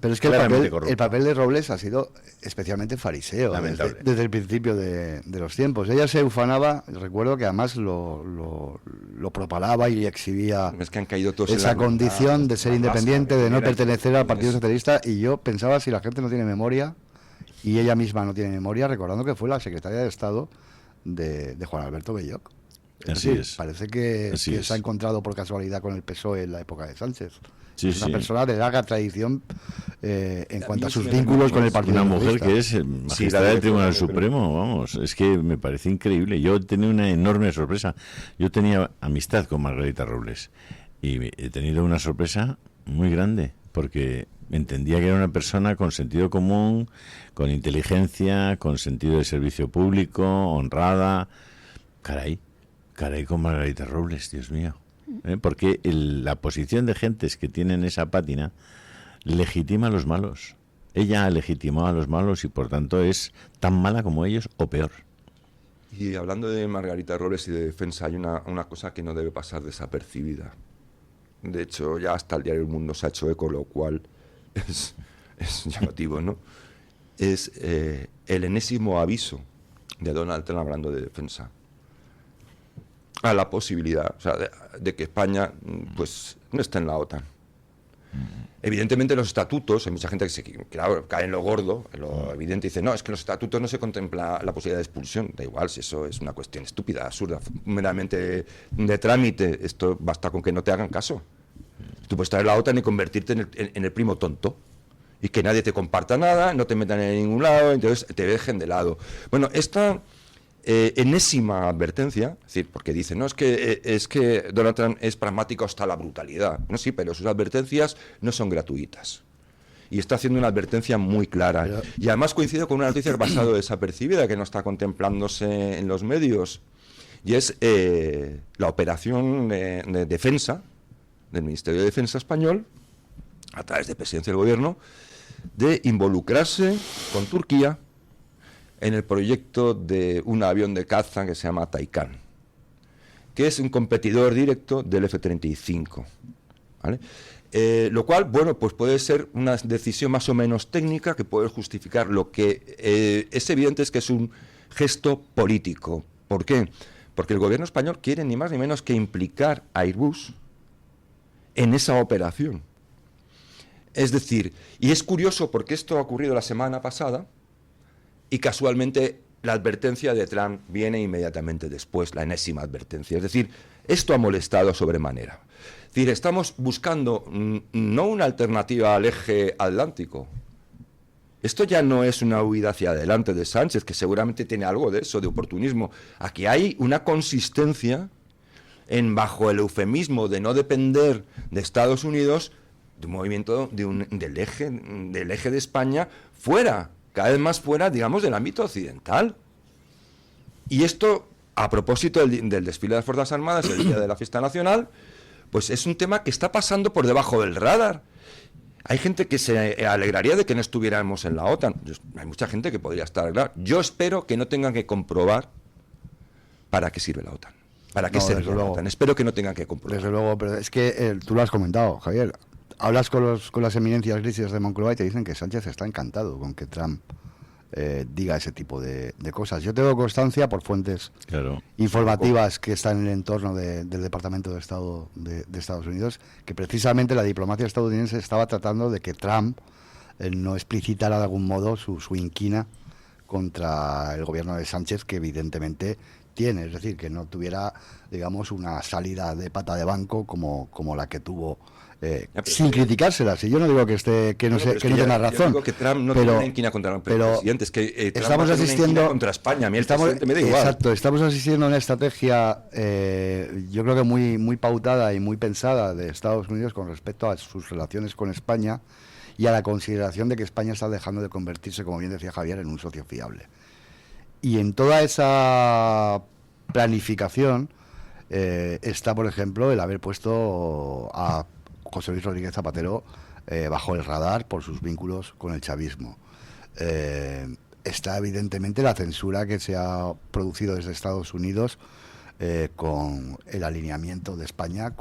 Pero es que claramente el corrupto. papel de Robles ha sido especialmente fariseo Lamentable. desde el principio de los tiempos. Ella se ufanaba, recuerdo que además lo propalaba y exhibía Es que han caído todos en esa la condición de ser la independiente, masa, de no mira, pertenecer al Partido es- Socialista, y yo pensaba, si la gente no tiene memoria, y ella misma no tiene memoria, recordando que fue la secretaria de Estado de Juan Alberto Belloc. Así decir, es. Parece que, Así que es. se ha encontrado por casualidad con el PSOE en la época de Sánchez. Sí, es una sí. persona de larga tradición en cuanto a mí sus sí me vínculos con el permites, Partido Una mujer Socialista. que es magistrada la del Tribunal reforma, pero- Supremo, vamos, es que me parece increíble. Yo tenía una enorme sorpresa. Yo tenía amistad con Margarita Robles y he tenido una sorpresa muy grande porque entendía que era una persona con sentido común, con inteligencia, con sentido de servicio público, honrada. Caray con Margarita Robles, Dios mío. Porque la posición de gentes que tienen esa pátina legitima a los malos. Ella ha legitimado a los malos y por tanto es tan mala como ellos o peor. Y hablando de Margarita Robles y de defensa, hay una cosa que no debe pasar desapercibida. De hecho, ya hasta el diario El Mundo se ha hecho eco, lo cual es llamativo, ¿no? Es el enésimo aviso de Donald Trump hablando de defensa a la posibilidad, o sea, de que España pues no esté en la OTAN. Evidentemente los estatutos, hay mucha gente que claro, cae en lo gordo, en lo evidente, y dice, no, es que en los estatutos no se contempla la posibilidad de expulsión. Da igual si eso es una cuestión estúpida, absurda, meramente de trámite. Esto basta con que no te hagan caso. Tú puedes estar en la OTAN y convertirte en el primo tonto. Y que nadie te comparta nada, no te metan en ningún lado, entonces te dejen de lado. Bueno, esta enésima advertencia, es decir, porque dicen, no, es que Donald Trump es pragmático hasta la brutalidad. No, sí, pero sus advertencias no son gratuitas. Y está haciendo una advertencia muy clara. Pero... Y además coincide con una noticia pasado desapercibida que no está contemplándose en los medios. Y es la operación de defensa del Ministerio de Defensa español, a través de Presidencia del Gobierno, de involucrarse con Turquía en el proyecto de un avión de caza que se llama Taycan, que es un competidor directo del F-35, ¿vale? Lo cual, bueno, pues puede ser una decisión más o menos técnica que puede justificar lo que es evidente, es que es un gesto político. ¿Por qué? Porque el gobierno español quiere ni más ni menos que implicar a Airbus en esa operación. Es decir, y es curioso porque esto ha ocurrido la semana pasada y casualmente la advertencia de Trump viene inmediatamente después, la enésima advertencia. Es decir, esto ha molestado sobremanera. Es decir, estamos buscando no una alternativa al eje atlántico. Esto ya no es una huida hacia adelante de Sánchez, que seguramente tiene algo de eso, de oportunismo. Aquí hay una consistencia bajo el eufemismo de no depender de Estados Unidos, de un movimiento del eje de España fuera, cada vez más fuera, digamos, del ámbito occidental. Y esto, a propósito del desfile de las Fuerzas Armadas, el día de la fiesta nacional, pues es un tema que está pasando por debajo del radar. Hay gente que se alegraría de que no estuviéramos en la OTAN. Hay mucha gente que podría estar, claro. Yo espero que no tengan que comprobar para qué sirve la OTAN. ¿Para qué sirve la OTAN? Espero que no tengan que comprobar. Desde luego, pero es que tú lo has comentado, Javier. Hablas con las eminencias grises de Moncloa y te dicen que Sánchez está encantado con que Trump diga ese tipo de cosas. Yo tengo constancia por fuentes informativas que están en el entorno del Departamento de Estado de Estados Unidos, que precisamente la diplomacia estadounidense estaba tratando de que Trump no explicitara de algún modo su inquina contra el gobierno de Sánchez, que evidentemente tiene, es decir, que no tuviera, digamos, una salida de pata de banco como la que tuvo, sin criticárselas. Y yo no digo que no tenga razón. Yo digo que Trump no tiene una inquina contra el presidente, es que Trump estamos asistiendo contra España. A mí el presidente me da igual. Exacto, estamos asistiendo a una estrategia, yo creo que muy pautada y muy pensada de Estados Unidos con respecto a sus relaciones con España y a la consideración de que España está dejando de convertirse, como bien decía Javier, en un socio fiable. Y en toda esa planificación está, por ejemplo, el haber puesto a José Luis Rodríguez Zapatero bajo el radar por sus vínculos con el chavismo. Está evidentemente la censura que se ha producido desde Estados Unidos con el alineamiento de España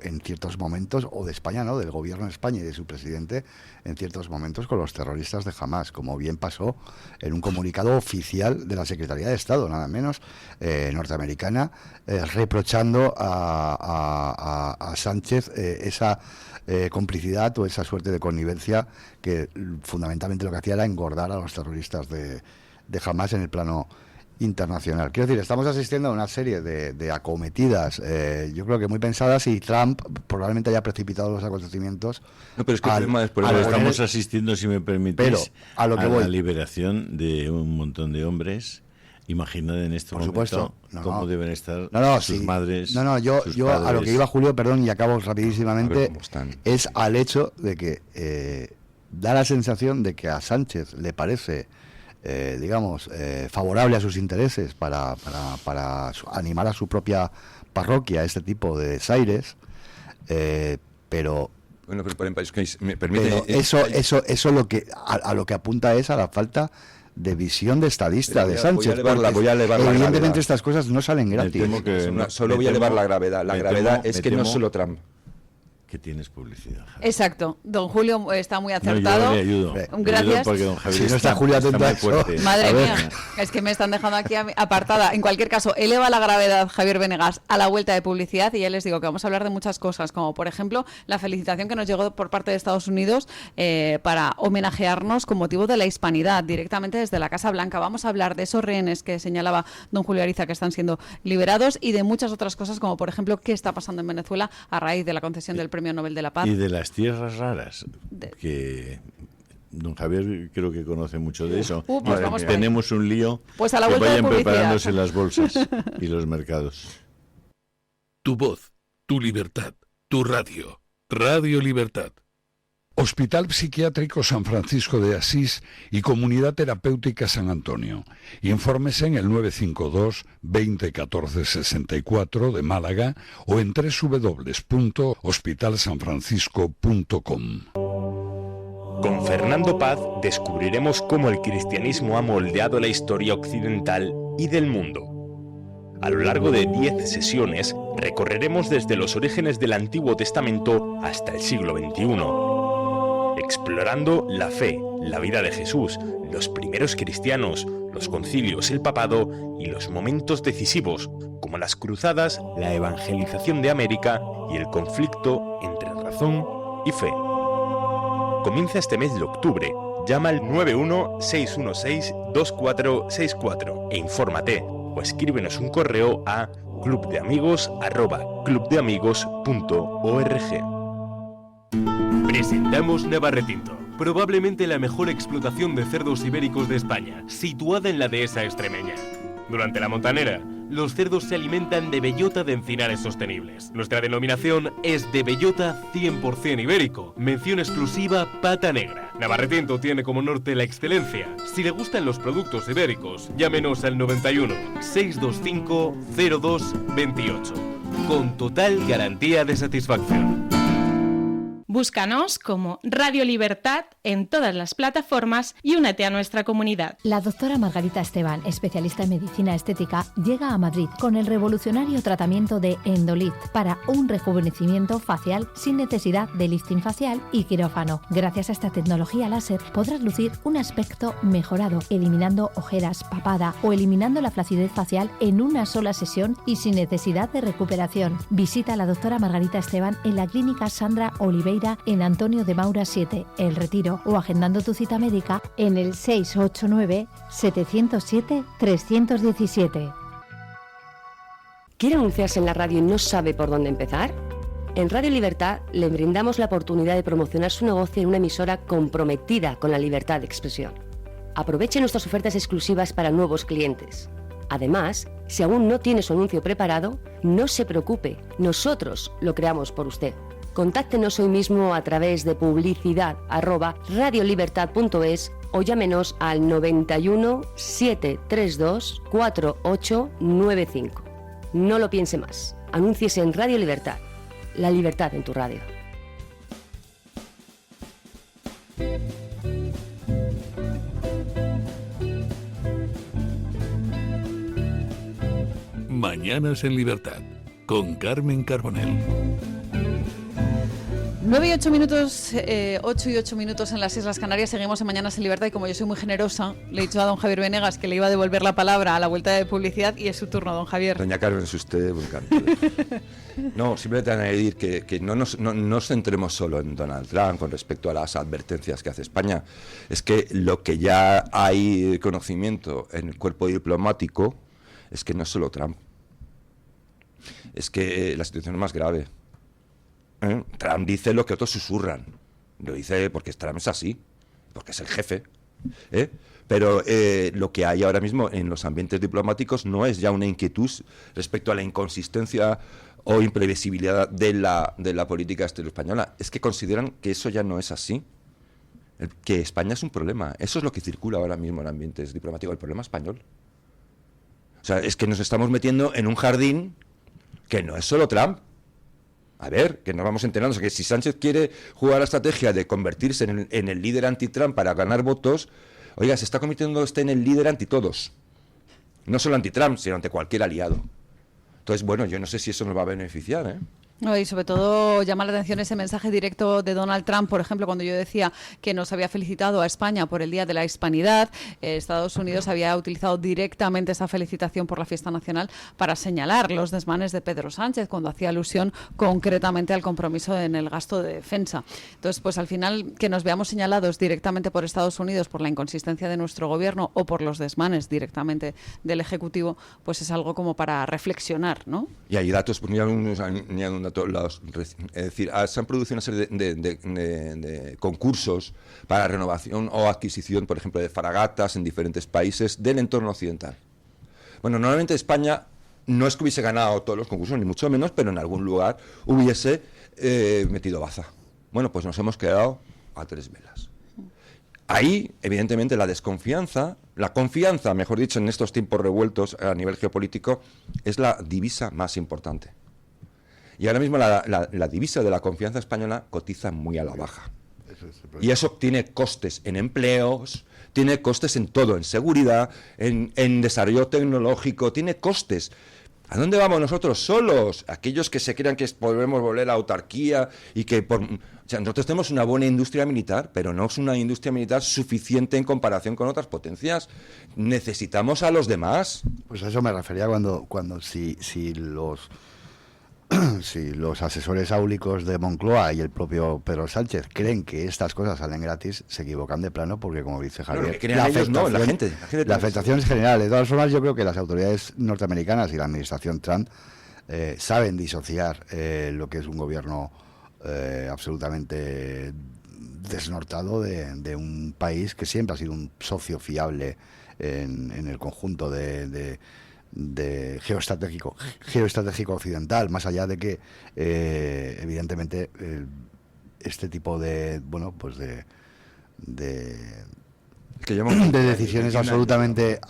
en ciertos momentos, o de España, ¿no?, del gobierno de España y de su presidente en ciertos momentos con los terroristas de Hamás, como bien pasó en un comunicado oficial de la Secretaría de Estado, nada menos, norteamericana, reprochando a Sánchez esa complicidad o esa suerte de connivencia que fundamentalmente lo que hacía era engordar a los terroristas de Hamás en el plano internacional. Quiero decir, estamos asistiendo a una serie de acometidas, yo creo que muy pensadas, y Trump probablemente haya precipitado los acontecimientos. No, pero es que estamos asistiendo, si me permitís, a la liberación de un montón de hombres. Imaginad en este momento cómo deben estar sus madres. Yo a lo que iba, Julio, perdón, y acabo rapidísimamente, es al hecho de que da la sensación de que a Sánchez le parece favorable a sus intereses para animar a su propia parroquia este tipo de desaires, pero bueno, pero me permite, eso lo que a lo que apunta es a la falta visión de estadista Pero de Sánchez. voy a elevar la evidentemente gravedad. estas cosas no salen gratis. temo que- Solo voy a elevar la gravedad. La gravedad es que no es solo Trump. Que tienes publicidad, Javier. Exacto. Don Julio está muy No, acertado. yo le ayudo. Gracias. Le ayudo porque don Javier Si no está Julia atenta muy a eso. fuerte. Madre A ver. mía, es que me están dejando aquí apartada. En cualquier caso, eleva la gravedad Javier Venegas a la vuelta de publicidad y ya les digo que vamos a hablar de muchas cosas, como por ejemplo la felicitación que nos llegó por parte de Estados Unidos para homenajearnos con motivo de la hispanidad directamente desde la Casa Blanca. Vamos a hablar de esos rehenes que señalaba don Julio Ariza que están siendo liberados y de muchas otras cosas, como por ejemplo qué está pasando en Venezuela a raíz de la concesión del Premio Nobel de la Paz. Y de las tierras raras, que don Javier creo que conoce mucho de eso. pues Madre vamos mía. por ahí. Tenemos un lío. Pues a la que vuelta de vayan publicidad. preparándose las bolsas y los mercados. Tu voz, tu libertad, tu radio. Radio Libertad. Hospital Psiquiátrico San Francisco de Asís y Comunidad Terapéutica San Antonio. Infórmese en el 952 20 14 64 de Málaga o en www.hospitalsanfrancisco.com. Con Fernando Paz descubriremos cómo el cristianismo ha moldeado la historia occidental y del mundo. A lo largo de 10 sesiones recorreremos desde los orígenes del Antiguo Testamento hasta el siglo XXI, explorando la fe, la vida de Jesús, los primeros cristianos, los concilios, el papado y los momentos decisivos, como las cruzadas, la evangelización de América y el conflicto entre razón y fe. Comienza este mes de octubre. Llama al 916162464 e infórmate o escríbenos un correo a clubdeamigos@clubdeamigos.org. Presentamos Navarretinto, probablemente la mejor explotación de cerdos ibéricos de España, situada en la dehesa extremeña. Durante la montanera, los cerdos se alimentan de bellota de encinares sostenibles. Nuestra denominación es de bellota 100% ibérico, mención exclusiva pata negra. Navarretinto tiene como norte la excelencia. Si le gustan los productos ibéricos, llámenos al 91 625 02 28, con total garantía de satisfacción. Búscanos como Radio Libertad en todas las plataformas y únete a nuestra comunidad. La doctora Margarita Esteban, especialista en medicina estética, llega a Madrid con el revolucionario tratamiento de Endolit para un rejuvenecimiento facial sin necesidad de lifting facial y quirófano. Gracias a esta tecnología láser podrás lucir un aspecto mejorado, eliminando ojeras, papada o eliminando la flacidez facial en una sola sesión y sin necesidad de recuperación. Visita a la doctora Margarita Esteban en la clínica Sandra Oliveira en Antonio de Maura 7, El Retiro, o agendando tu cita médica en el 689-707-317. ¿Quiere anunciarse en la radio y no sabe por dónde empezar? En Radio Libertad le brindamos la oportunidad de promocionar su negocio en una emisora comprometida con la libertad de expresión. Aproveche nuestras ofertas exclusivas para nuevos clientes. Además, si aún no tiene su anuncio preparado, no se preocupe, nosotros lo creamos por usted. Contáctenos hoy mismo a través de publicidad@radiolibertad.es o llámenos al 91 732 4895. No lo piense más. Anúnciese en Radio Libertad. La libertad en tu radio. Mañanas en Libertad, con Carmen Carbonell. 9 y 8 minutos, 8 y 8 minutos en las Islas Canarias. Seguimos en Mañanas en Libertad y como yo soy muy generosa, le he dicho a don Javier Venegas que le iba a devolver la palabra a la vuelta de publicidad y es su turno, don Javier. Doña Carmen, es usted un encanto. No, simplemente añadir que no nos centremos solo en Donald Trump con respecto a las advertencias que hace España. Es que lo que ya hay conocimiento en el cuerpo diplomático es que no es solo Trump. Es que la situación es más grave. Trump dice lo que otros susurran. Lo dice porque Trump es así, porque es el jefe. Pero lo que hay ahora mismo en los ambientes diplomáticos no es ya una inquietud respecto a la inconsistencia o imprevisibilidad de la política exterior española. Es que consideran que eso ya no es así. Que España es un problema. Eso es lo que circula ahora mismo en ambientes diplomáticos, el problema español. O sea, es que nos estamos metiendo en un jardín que no es solo Trump. A ver, que nos vamos enterando. O sea, que si Sánchez quiere jugar la estrategia de convertirse en el líder anti-Trump para ganar votos, Oiga, se está convirtiendo en el líder ante todos. No solo anti-Trump, sino ante cualquier aliado. Entonces, bueno, yo no sé si eso nos va a beneficiar, ¿eh? No, y sobre todo llama la atención ese mensaje directo de Donald Trump, por ejemplo, cuando yo decía que nos había felicitado a España por el Día de la Hispanidad. Estados Unidos había utilizado directamente esa felicitación por la fiesta nacional para señalar los desmanes de Pedro Sánchez, cuando hacía alusión concretamente al compromiso en el gasto de defensa. Entonces, pues al final, que nos veamos señalados directamente por Estados Unidos por la inconsistencia de nuestro gobierno o por los desmanes directamente del Ejecutivo, pues es algo como para reflexionar, ¿no? Y hay datos, pues, es decir, se han producido una serie de concursos para renovación o adquisición, por ejemplo, de fragatas en diferentes países del entorno occidental. Bueno, normalmente España no es que hubiese ganado todos los concursos, ni mucho menos, pero en algún lugar hubiese metido baza. Bueno, pues nos hemos quedado a 3 velas. Ahí, evidentemente, la confianza, mejor dicho, en estos tiempos revueltos a nivel geopolítico, es la divisa más importante. Y ahora mismo la divisa de la confianza española cotiza muy a la baja. Y eso tiene costes en empleos, tiene costes en todo, en seguridad, en desarrollo tecnológico, tiene costes. ¿A dónde vamos nosotros solos? Aquellos que se crean que podemos volver a la autarquía y que nosotros tenemos una buena industria militar, pero no es una industria militar suficiente en comparación con otras potencias. Necesitamos a los demás. Pues a eso me refería cuando si los asesores áulicos de Moncloa y el propio Pedro Sánchez creen que estas cosas salen gratis, se equivocan de plano, porque, como dice Javier, la afectación es general. De todas formas, yo creo que las autoridades norteamericanas y la administración Trump saben disociar lo que es un gobierno absolutamente desnortado de un país que siempre ha sido un socio fiable en el conjunto de geoestratégico occidental, más allá de que evidentemente este tipo de decisiones absolutamente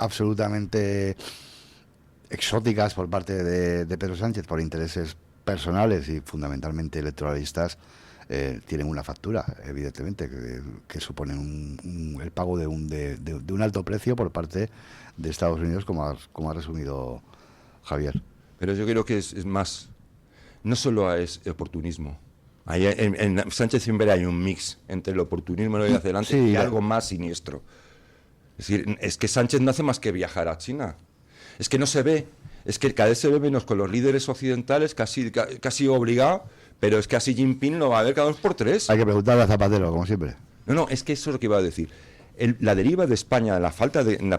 exóticas por parte de Pedro Sánchez por intereses personales y fundamentalmente electoralistas tienen una factura, evidentemente, que suponen el pago de un alto precio por parte de Estados Unidos, como ha resumido Javier. Pero yo creo que es más, no solo es oportunismo. En Sánchez siempre hay un mix entre el oportunismo y hacia adelante y algo más siniestro. Es decir, es que Sánchez no hace más que viajar a China. Es que no se ve, es que cada vez se ve menos con los líderes occidentales, casi obligado, pero es que a Xi Jinping lo va a ver cada 2 por 3. Hay que preguntarle a Zapatero, como siempre. No, es que eso es lo que iba a decir. La deriva de España, la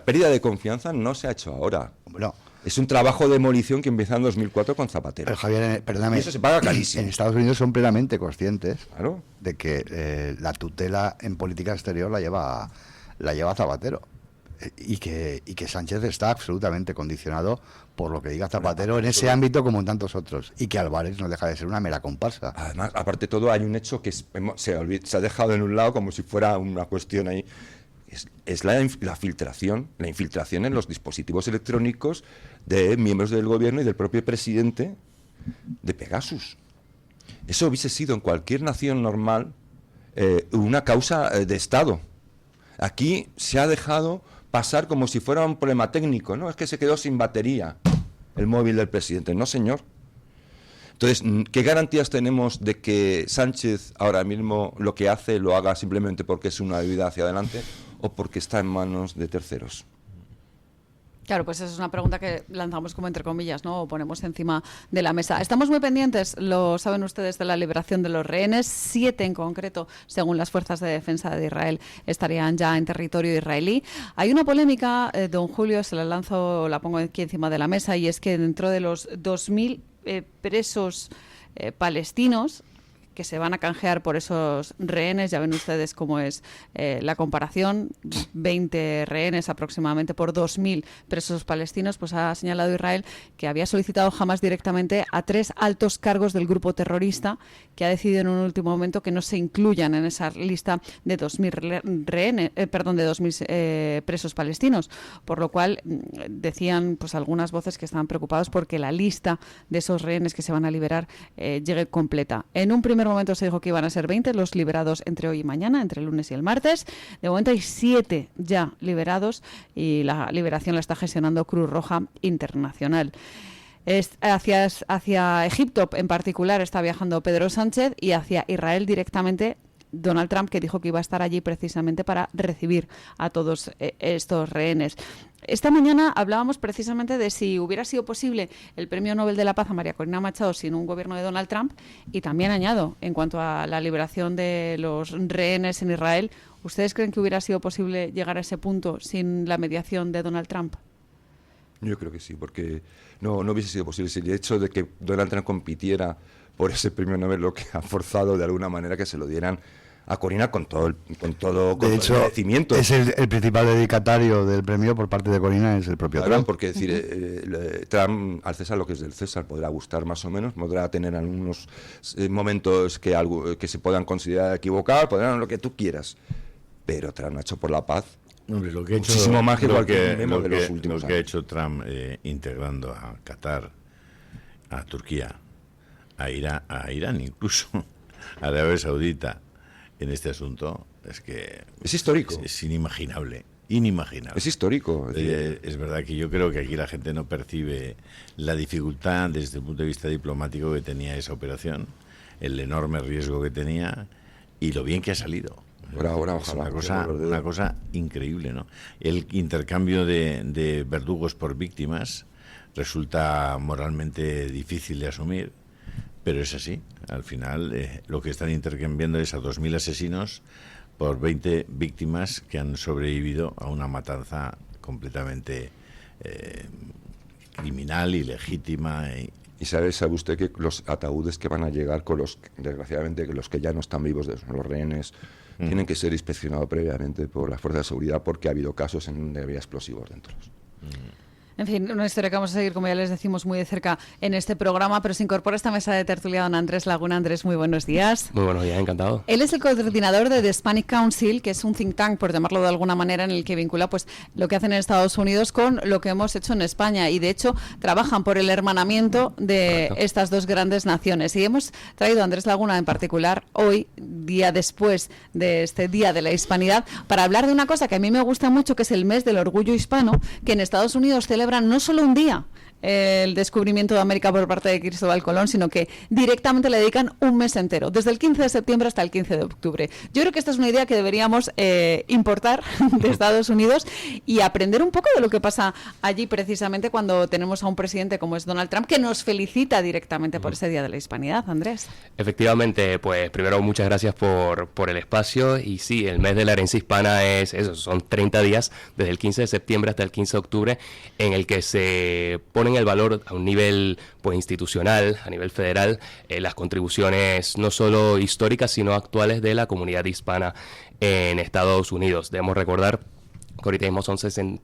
pérdida de confianza no se ha hecho ahora. Bueno, es un trabajo de demolición que empieza en 2004 con Zapatero. Pero Javier, perdóname, y eso se paga carísimo. En Estados Unidos son plenamente conscientes, claro, de que la tutela en política exterior la lleva Zapatero. Y que Sánchez está absolutamente condicionado por lo que diga Zapatero en ese ámbito como en tantos otros, y que Álvarez no deja de ser una mera comparsa. Además, aparte de todo, hay un hecho que se ha dejado en un lado como si fuera una cuestión ahí. Es la infiltración en los dispositivos electrónicos de miembros del gobierno y del propio presidente de Pegasus. Eso hubiese sido en cualquier nación normal una causa de Estado. Aquí se ha dejado pasar como si fuera un problema técnico, ¿no? Es que se quedó sin batería el móvil del presidente. No, señor. Entonces, ¿qué garantías tenemos de que Sánchez ahora mismo lo que hace lo haga simplemente porque es una vida hacia adelante o porque está en manos de terceros? Claro, pues esa es una pregunta que lanzamos como entre comillas, ¿no? O ponemos encima de la mesa. Estamos muy pendientes, lo saben ustedes, de la liberación de los rehenes. 7 en concreto, según las fuerzas de defensa de Israel, estarían ya en territorio israelí. Hay una polémica, don Julio, se la pongo aquí encima de la mesa, y es que dentro de los 2.000 presos palestinos que se van a canjear por esos rehenes, ya ven ustedes cómo es la comparación, 20 rehenes aproximadamente por 2.000 presos palestinos, pues ha señalado Israel que había solicitado jamás directamente a 3 altos cargos del grupo terrorista, que ha decidido en un último momento que no se incluyan en esa lista de 2.000 presos palestinos, por lo cual decían pues algunas voces que estaban preocupados porque la lista de esos rehenes que se van a liberar llegue completa. En un primer primer momento se dijo que iban a ser 20 los liberados entre hoy y mañana, entre el lunes y el martes. De momento hay 7 ya liberados y la liberación la está gestionando Cruz Roja Internacional. Hacia Egipto en particular está viajando Pedro Sánchez y hacia Israel directamente Donald Trump, que dijo que iba a estar allí precisamente para recibir a todos estos rehenes. Esta mañana hablábamos precisamente de si hubiera sido posible el Premio Nobel de la Paz a María Corina Machado sin un gobierno de Donald Trump, y también añado, en cuanto a la liberación de los rehenes en Israel, ¿ustedes creen que hubiera sido posible llegar a ese punto sin la mediación de Donald Trump? Yo creo que sí, porque no hubiese sido posible. Si el hecho de que Donald Trump compitiera por ese premio Nobel, lo que ha forzado de alguna manera que se lo dieran a Corina con todo de hecho, merecimiento. Es el principal dedicatario del premio por parte de Corina, es el propio Trump. Porque Trump, al César lo que es del César, podrá gustar más o menos, podrá tener algunos momentos que se puedan considerar equivocar, podrán lo que tú quieras, pero Trump ha hecho por la paz. Hombre, lo que ha hecho, muchísimo más que lo cualquier que, memo lo de que, los últimos lo que ha años. hecho Trump integrando a Qatar, a Turquía, a Irán incluso, a Arabia Saudita en este asunto, es que es histórico, es inimaginable. Es histórico. Es verdad que yo creo que aquí la gente no percibe la dificultad desde el punto de vista diplomático que tenía esa operación, el enorme riesgo que tenía y lo bien que ha salido. Ahora, es ojalá, una cosa increíble, ¿no? El intercambio de verdugos por víctimas resulta moralmente difícil de asumir, pero es así. Al final, lo que están intercambiando es a 2.000 asesinos por 20 víctimas que han sobrevivido a una matanza completamente criminal, ilegítima. ¿Y sabe usted que los ataúdes que van a llegar con desgraciadamente, que los que ya no están vivos, los rehenes, tienen que ser inspeccionados previamente por las fuerzas de seguridad porque ha habido casos en donde había explosivos dentro? En fin, una historia que vamos a seguir, como ya les decimos, muy de cerca en este programa, pero se incorpora a esta mesa de tertulia don Andrés Laguna. Andrés, muy buenos días. Muy buenos días, encantado. Él es el coordinador de The Hispanic Council, que es un think tank, por llamarlo de alguna manera, en el que vincula pues lo que hacen en Estados Unidos con lo que hemos hecho en España, y de hecho trabajan por el hermanamiento de estas dos grandes naciones. Y hemos traído a Andrés Laguna en particular hoy, día después de este Día de la Hispanidad, para hablar de una cosa que a mí me gusta mucho, que es el mes del orgullo hispano, que en Estados Unidos celebran no solo un día el descubrimiento de América por parte de Cristóbal Colón, sino que directamente le dedican un mes entero, desde el 15 de septiembre hasta el 15 de octubre. Yo creo que esta es una idea que deberíamos importar de Estados Unidos y aprender un poco de lo que pasa allí, precisamente cuando tenemos a un presidente como es Donald Trump, que nos felicita directamente por ese Día de la Hispanidad. Andrés. Efectivamente, pues primero muchas gracias por el espacio, y sí, el mes de la herencia hispana es eso, son 30 días desde el 15 de septiembre hasta el 15 de octubre en el que se pone el valor a un nivel pues institucional, a nivel federal, las contribuciones no solo históricas sino actuales de la comunidad hispana en Estados Unidos. Debemos recordar que ahorita mismo son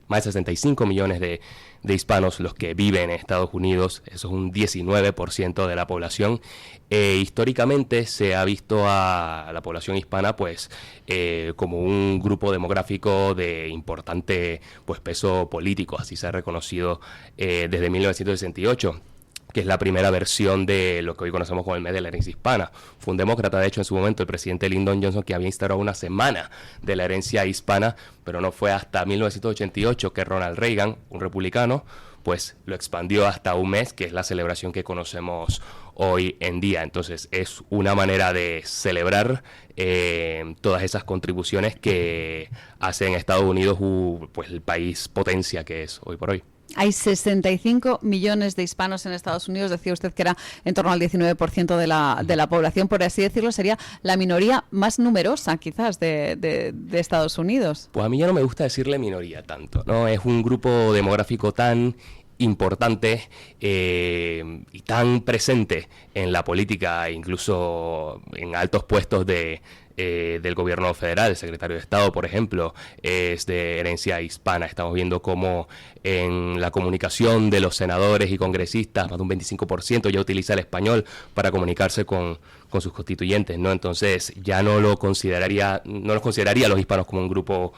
más de 65 millones de hispanos los que viven en Estados Unidos. Eso es un 19% de la población. Históricamente se ha visto a la población hispana pues como un grupo demográfico de importante pues peso político, así se ha reconocido desde 1968. Que es la primera versión de lo que hoy conocemos como el mes de la herencia hispana. Fue un demócrata, de hecho, en su momento, el presidente Lyndon Johnson, que había instaurado una semana de la herencia hispana, pero no fue hasta 1988 que Ronald Reagan, un republicano, pues lo expandió hasta un mes, que es la celebración que conocemos hoy en día. Entonces, es una manera de celebrar todas esas contribuciones que hace en Estados Unidos pues el país potencia que es hoy por hoy. Hay 65 millones de hispanos en Estados Unidos. Decía usted que era en torno al 19% de la población, por así decirlo. Sería la minoría más numerosa, quizás, de Estados Unidos. Pues a mí ya no me gusta decirle minoría tanto, ¿no? Es un grupo demográfico tan importante y tan presente en la política, incluso en altos puestos del gobierno federal. El secretario de Estado, por ejemplo, es de herencia hispana. Estamos viendo cómo en la comunicación de los senadores y congresistas más de un 25% ya utiliza el español para comunicarse con sus constituyentes, ¿no? Entonces ya no los consideraría a los hispanos como un grupo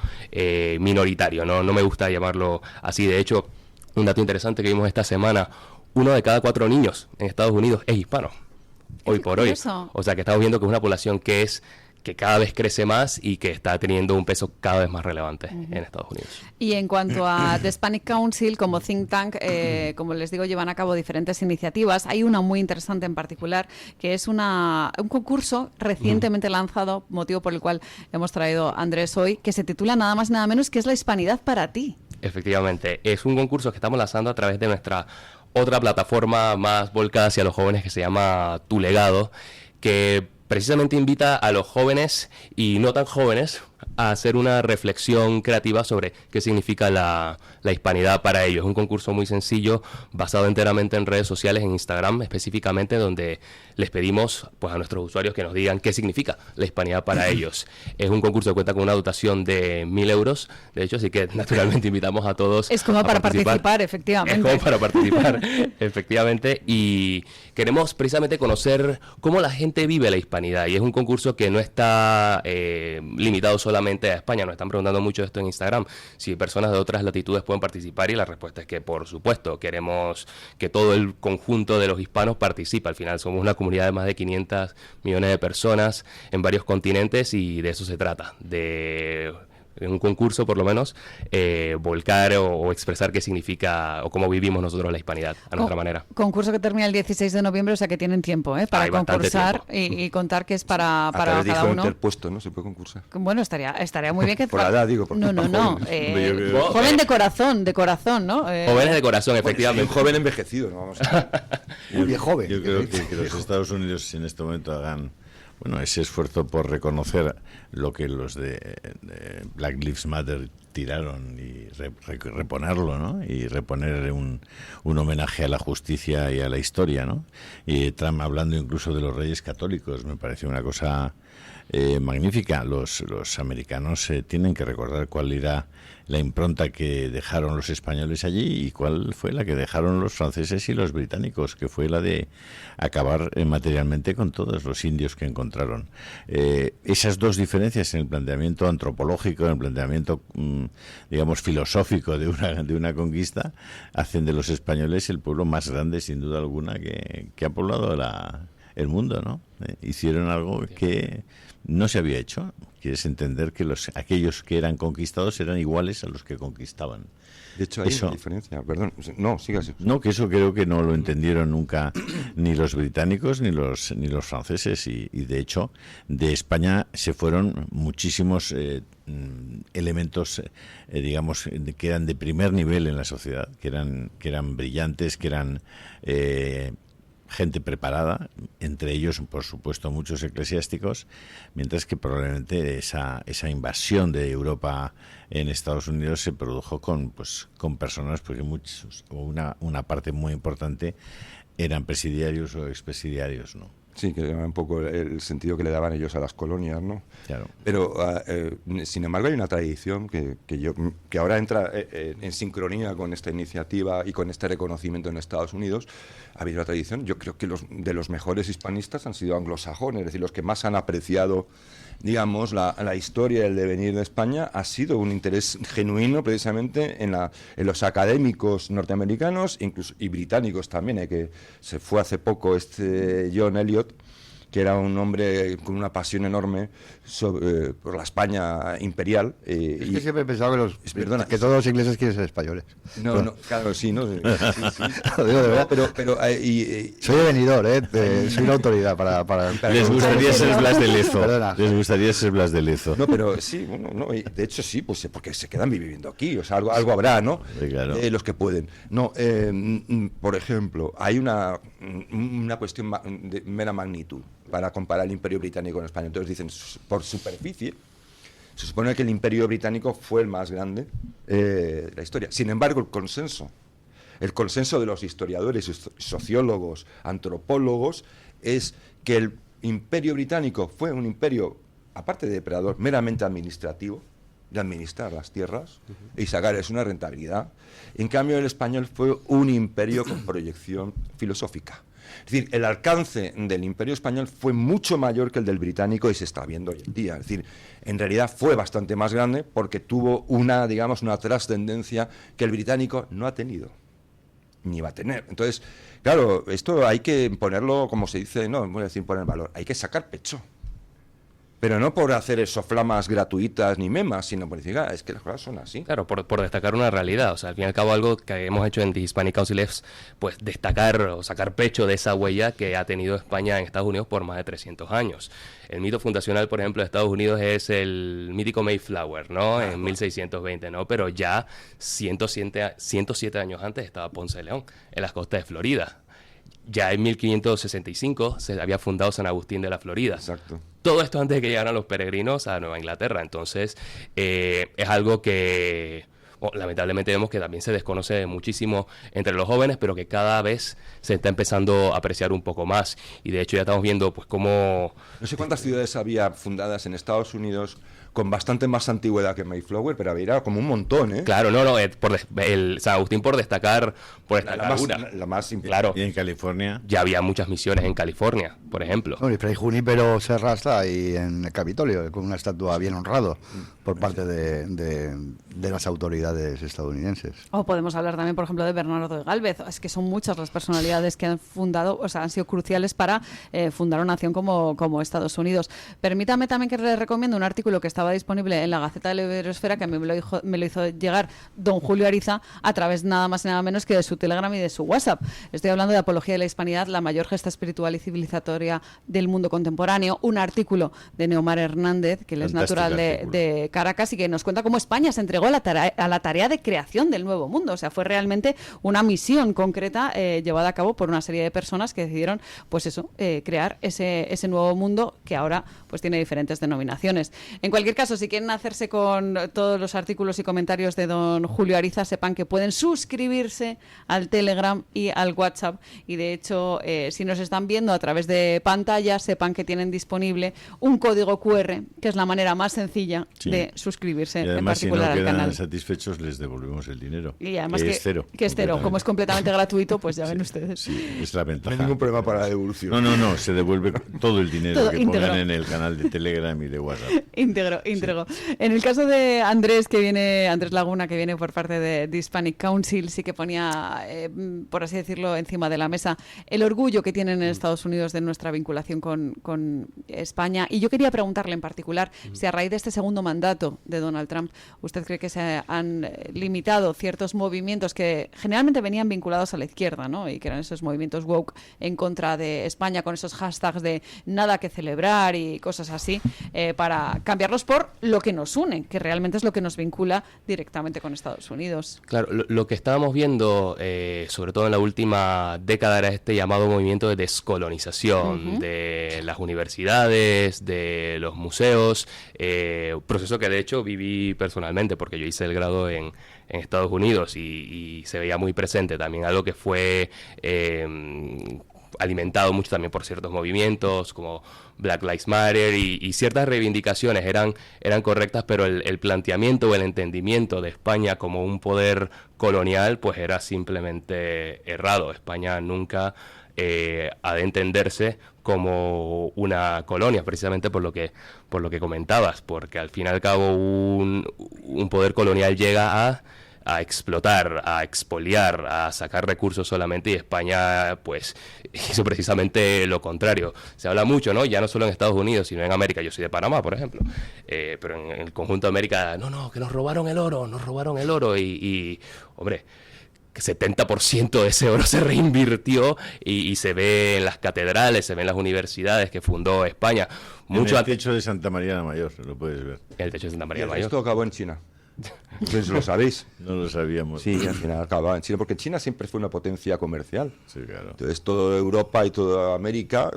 minoritario, ¿no? No me gusta llamarlo así. De hecho, un dato interesante que vimos esta semana: 1 de cada 4 niños en Estados Unidos es hispano. hoy por hoy. curioso. O sea que estamos viendo que es una población que cada vez crece más y que está teniendo un peso cada vez más relevante en Estados Unidos. Y en cuanto a The Hispanic Council, como think tank, como les digo, llevan a cabo diferentes iniciativas. Hay una muy interesante en particular, que es un concurso recientemente lanzado, motivo por el cual hemos traído a Andrés hoy, que se titula nada más nada menos que es La Hispanidad para ti. Efectivamente, es un concurso que estamos lanzando a través de nuestra otra plataforma más volcada hacia los jóvenes que se llama Tu Legado, que precisamente invita a los jóvenes y no tan jóvenes a hacer una reflexión creativa sobre qué significa la hispanidad para ellos. Es un concurso muy sencillo, basado enteramente en redes sociales, en Instagram específicamente, donde les pedimos pues a nuestros usuarios que nos digan qué significa la hispanidad para ellos. Es un concurso que cuenta con una dotación de 1.000 euros, de hecho, así que naturalmente invitamos a todos. Es como para participar, efectivamente. Es como para participar, efectivamente, y queremos precisamente conocer cómo la gente vive la hispanidad, y es un concurso que no está limitado solamente a España. Nos están preguntando mucho esto en Instagram, si personas de otras latitudes pueden participar, y la respuesta es que por supuesto queremos que todo el conjunto de los hispanos participe. Al final somos una comunidad de más de 500 millones de personas en varios continentes, y de eso se trata, de en un concurso por lo menos volcar o expresar qué significa o cómo vivimos nosotros la hispanidad a nuestra manera. Concurso que termina el 16 de noviembre, o sea que tienen tiempo para concursar y contar que es para cada uno. Interpuesto, ¿no? Se puede concursar. Bueno, estaría muy bien que... Por la edad, digo. No. Joven de corazón, ¿no? Jóvenes de corazón, efectivamente. Un joven envejecido, ¿no? Vamos a... Muy joven. Yo creo que los Estados Unidos en este momento hagan ese esfuerzo por reconocer lo que los de Black Lives Matter tiraron y reponerlo, ¿no? Y reponer un homenaje a la justicia y a la historia, ¿no? Y Trump hablando incluso de los reyes católicos, me parece una cosa magnífica. Los americanos tienen que recordar cuál era la impronta que dejaron los españoles allí y cuál fue la que dejaron los franceses y los británicos, que fue la de acabar materialmente con todos los indios que encontraron. Esas dos diferencias en el planteamiento antropológico, en el planteamiento digamos filosófico de una conquista, hacen de los españoles el pueblo más grande sin duda alguna que ha poblado el mundo, ¿no? Hicieron algo que no se había hecho, que es entender que aquellos que eran conquistados eran iguales a los que conquistaban. De hecho, hay una diferencia. Perdón, no, sigas. No, que eso creo que no lo entendieron nunca ni los británicos ni los franceses, y de hecho de España se fueron muchísimos elementos, digamos, que eran de primer nivel en la sociedad, que eran brillantes, que eran gente preparada, entre ellos, por supuesto, muchos eclesiásticos, mientras que probablemente esa invasión de Europa en Estados Unidos se produjo con personas, porque muchos, o una parte muy importante, eran presidiarios o expresidiarios, ¿no? Sí, que era un poco el sentido que le daban ellos a las colonias, ¿no? Claro. Pero, sin embargo, hay una tradición que ahora entra en sincronía con esta iniciativa y con este reconocimiento en Estados Unidos. Ha habido una tradición, yo creo que de los mejores hispanistas han sido anglosajones, es decir, los que más han apreciado, digamos, la historia y el devenir de España. Ha sido un interés genuino precisamente en los académicos norteamericanos y británicos también, que se fue hace poco John Eliot, que era un hombre con una pasión enorme por la España imperial. Es que siempre he pensado que todos los ingleses quieren ser españoles. No, claro, sí, ¿no? Sí. Lo digo de verdad. Pero soy de Benidorm, soy una autoridad para Les gustaría ser Blas de Lezo. Perdona. Les gustaría ser Blas de Lezo. No, pero sí, bueno, no, de hecho sí, pues porque se quedan viviendo aquí, o sea, algo habrá, ¿no? Sí, claro. Los que pueden. No, por ejemplo, hay una cuestión de mera magnitud para comparar el Imperio Británico con España. Entonces dicen, por superficie, se supone que el Imperio Británico fue el más grande de la historia. Sin embargo, el consenso de los historiadores, sociólogos, antropólogos, es que el Imperio Británico fue un imperio, aparte de depredador, meramente administrativo, de administrar las tierras y sacarles una rentabilidad. En cambio, el español fue un imperio con proyección filosófica. Es decir, el alcance del Imperio Español fue mucho mayor que el del británico, y se está viendo hoy en día. Es decir, en realidad fue bastante más grande porque tuvo una trascendencia que el británico no ha tenido. ni va a tener. Entonces, claro, esto hay que ponerlo, como se dice, no voy a decir poner valor, hay que sacar pecho. Pero no por hacer soflamas gratuitas ni memas, sino por decir, es que las cosas son así. Claro, por destacar una realidad. O sea, al fin y al cabo, algo que hemos hecho en The Hispanic Council es pues destacar o sacar pecho de esa huella que ha tenido España en Estados Unidos por más de 300 años. El mito fundacional, por ejemplo, de Estados Unidos es el mítico Mayflower, ¿no? En 1620, ¿no? Pero ya 107 años antes estaba Ponce de León, en las costas de Florida. Ya en 1565 se había fundado San Agustín de la Florida. Exacto. Todo esto antes de que llegaran los peregrinos a Nueva Inglaterra. Entonces, es algo que lamentablemente vemos que también se desconoce muchísimo entre los jóvenes, pero que cada vez se está empezando a apreciar un poco más. Y de hecho ya estamos viendo pues cómo... No sé cuántas ciudades había fundadas en Estados Unidos con bastante más antigüedad que Mayflower, pero había como un montón, ¿eh? Claro, el San Agustín por destacar la más claro. Y en California ya había muchas misiones en California, por ejemplo. Y Fray Junípero Serra está ahí en el Capitolio con una estatua bien honrado por parte de las autoridades estadounidenses. O podemos hablar también, por ejemplo, de Bernardo de Gálvez. Es que son muchas las personalidades que han fundado, o sea, han sido cruciales para fundar una nación como Estados Unidos. Permítame también que les recomiendo un artículo que estaba disponible en la Gaceta de la Iberosfera, que a mí me lo hizo llegar don Julio Ariza a través nada más y nada menos que de su Telegram y de su WhatsApp. Estoy hablando de Apología de la Hispanidad, la mayor gesta espiritual y civilizatoria del mundo contemporáneo, un artículo de Neomar Hernández, que él es natural de Caracas y que nos cuenta cómo España se entregó a la tarea de creación del nuevo mundo. O sea, fue realmente una misión concreta llevada a cabo por una serie de personas que decidieron, pues eso, crear ese nuevo mundo que ahora pues tiene diferentes denominaciones. En cualquier caso, si quieren hacerse con todos los artículos y comentarios de don Julio Ariza, sepan que pueden suscribirse al Telegram y al WhatsApp. Y de hecho, si nos están viendo a través de pantalla, sepan que tienen disponible un código QR, que es la manera más sencilla de suscribirse, y además, en particular si no al quedan canal. satisfechos, les devolvemos el dinero. Y además que es cero. Que es cero. Como es completamente gratuito, pues ya ven ustedes. Sí, es la ventaja. No hay ningún problema para la devolución. No, se devuelve todo el dinero Todo que íntegro. pongan en el canal de Telegram y de WhatsApp. Íntegro. Sí. En el caso de Andrés Laguna, que viene por parte de Hispanic Council, sí que ponía, por así decirlo, encima de la mesa el orgullo que tienen en Estados Unidos de nuestra vinculación con España. Y yo quería preguntarle en particular si a raíz de este segundo mandato de Donald Trump, ¿usted cree que se han limitado ciertos movimientos que generalmente venían vinculados a la izquierda, ¿no? Y que eran esos movimientos woke en contra de España, con esos hashtags de nada que celebrar y cosas así, para cambiarlos por lo que nos une, que realmente es lo que nos vincula directamente con Estados Unidos? Claro, lo que estábamos viendo, sobre todo en la última década, era este llamado movimiento de descolonización de las universidades, de los museos, proceso que de hecho viví personalmente porque yo hice el grado en Estados Unidos y se veía muy presente también, algo que fue alimentado mucho también por ciertos movimientos como Black Lives Matter y ciertas reivindicaciones eran correctas, pero el planteamiento o el entendimiento de España como un poder colonial pues era simplemente errado. España nunca ha de entenderse como una colonia, precisamente por lo que comentabas, porque al fin y al cabo un poder colonial llega a explotar, a expoliar, a sacar recursos solamente, y España pues hizo precisamente lo contrario. Se habla mucho, ¿no? Ya no solo en Estados Unidos, sino en América. Yo soy de Panamá, por ejemplo, pero en el conjunto de América, no, que nos robaron el oro y hombre, que 70% de ese oro se reinvirtió y se ve en las catedrales, se ve en las universidades que fundó España. En el techo de Santa María la Mayor, lo puedes ver. En el techo de Santa María la Mayor. Esto acabó en China. Entonces, ¿lo sabéis? No lo sabíamos. Sí, al final acababa en China, porque China siempre fue una potencia comercial. Sí, claro. Entonces, toda Europa y toda América,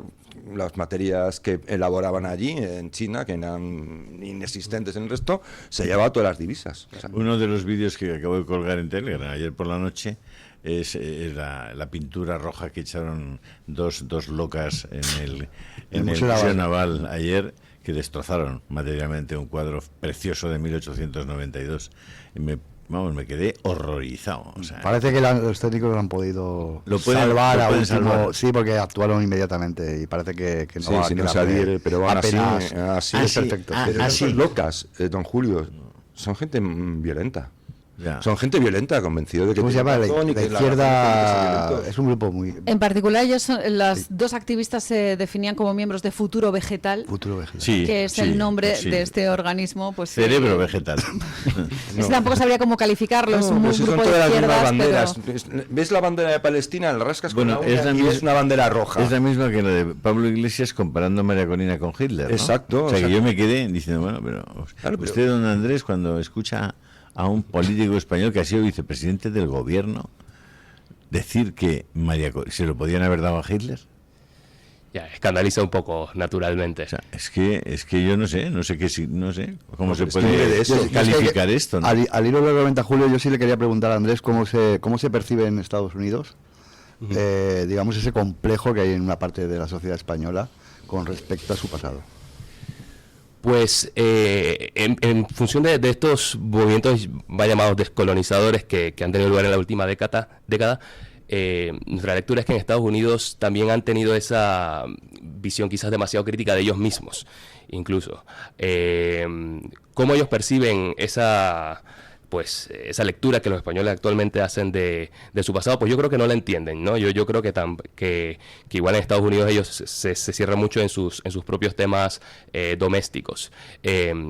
las materias que elaboraban allí en China, que eran inexistentes en el resto, se llevaba todas las divisas. O sea, uno de los vídeos que acabo de colgar en Telegram ayer por la noche es la pintura roja que echaron dos locas en el Museo Naval ayer, que destrozaron materialmente un cuadro precioso de 1892. Y me quedé horrorizado. O sea, parece que los técnicos lo han podido salvar a último. Salvar. Sí, porque actuaron inmediatamente y parece que no, sí, si no se adhiere, pero van así es perfecto. Pero esas locas, don Julio, son gente violenta. Ya. Son gente violenta, convencido de que ¿Cómo se tiene llama? razón y La que izquierda es un grupo muy... En particular, las dos activistas se definían como miembros de Futuro Vegetal, Sí, que es sí, el nombre sí. de este organismo. Pues, Cerebro vegetal. Es que tampoco sabría cómo calificarlo, es un pero si son grupo de todas las mismas izquierdas, banderas. pero... ¿Ves la bandera de Palestina? La rascas con Bueno, la uña y es una bandera roja. Es la misma que la de Pablo Iglesias comparando a María Corina con Hitler, ¿no? Exacto, O sea, o sea que yo me quedé diciendo, bueno, pero Claro, usted, don Andrés, cuando escucha a un político español que ha sido vicepresidente del gobierno decir que se lo podían haber dado a Hitler. Ya, escandaliza un poco, naturalmente. O sea, es que yo no sé cómo se es que puede de eso. calificar esto, ¿no? Al hilo de lo que comenta Julio, yo sí le quería preguntar a Andrés cómo se percibe en Estados Unidos, digamos, ese complejo que hay en una parte de la sociedad española con respecto a su pasado. Pues en función de estos movimientos llamados descolonizadores que han tenido lugar en la última década, nuestra lectura es que en Estados Unidos también han tenido esa visión quizás demasiado crítica de ellos mismos, incluso. ¿Cómo ellos perciben esa lectura que los españoles actualmente hacen de su pasado? Pues yo creo que no la entienden, ¿no? Yo creo que igual en Estados Unidos ellos se cierran mucho en sus propios temas domésticos.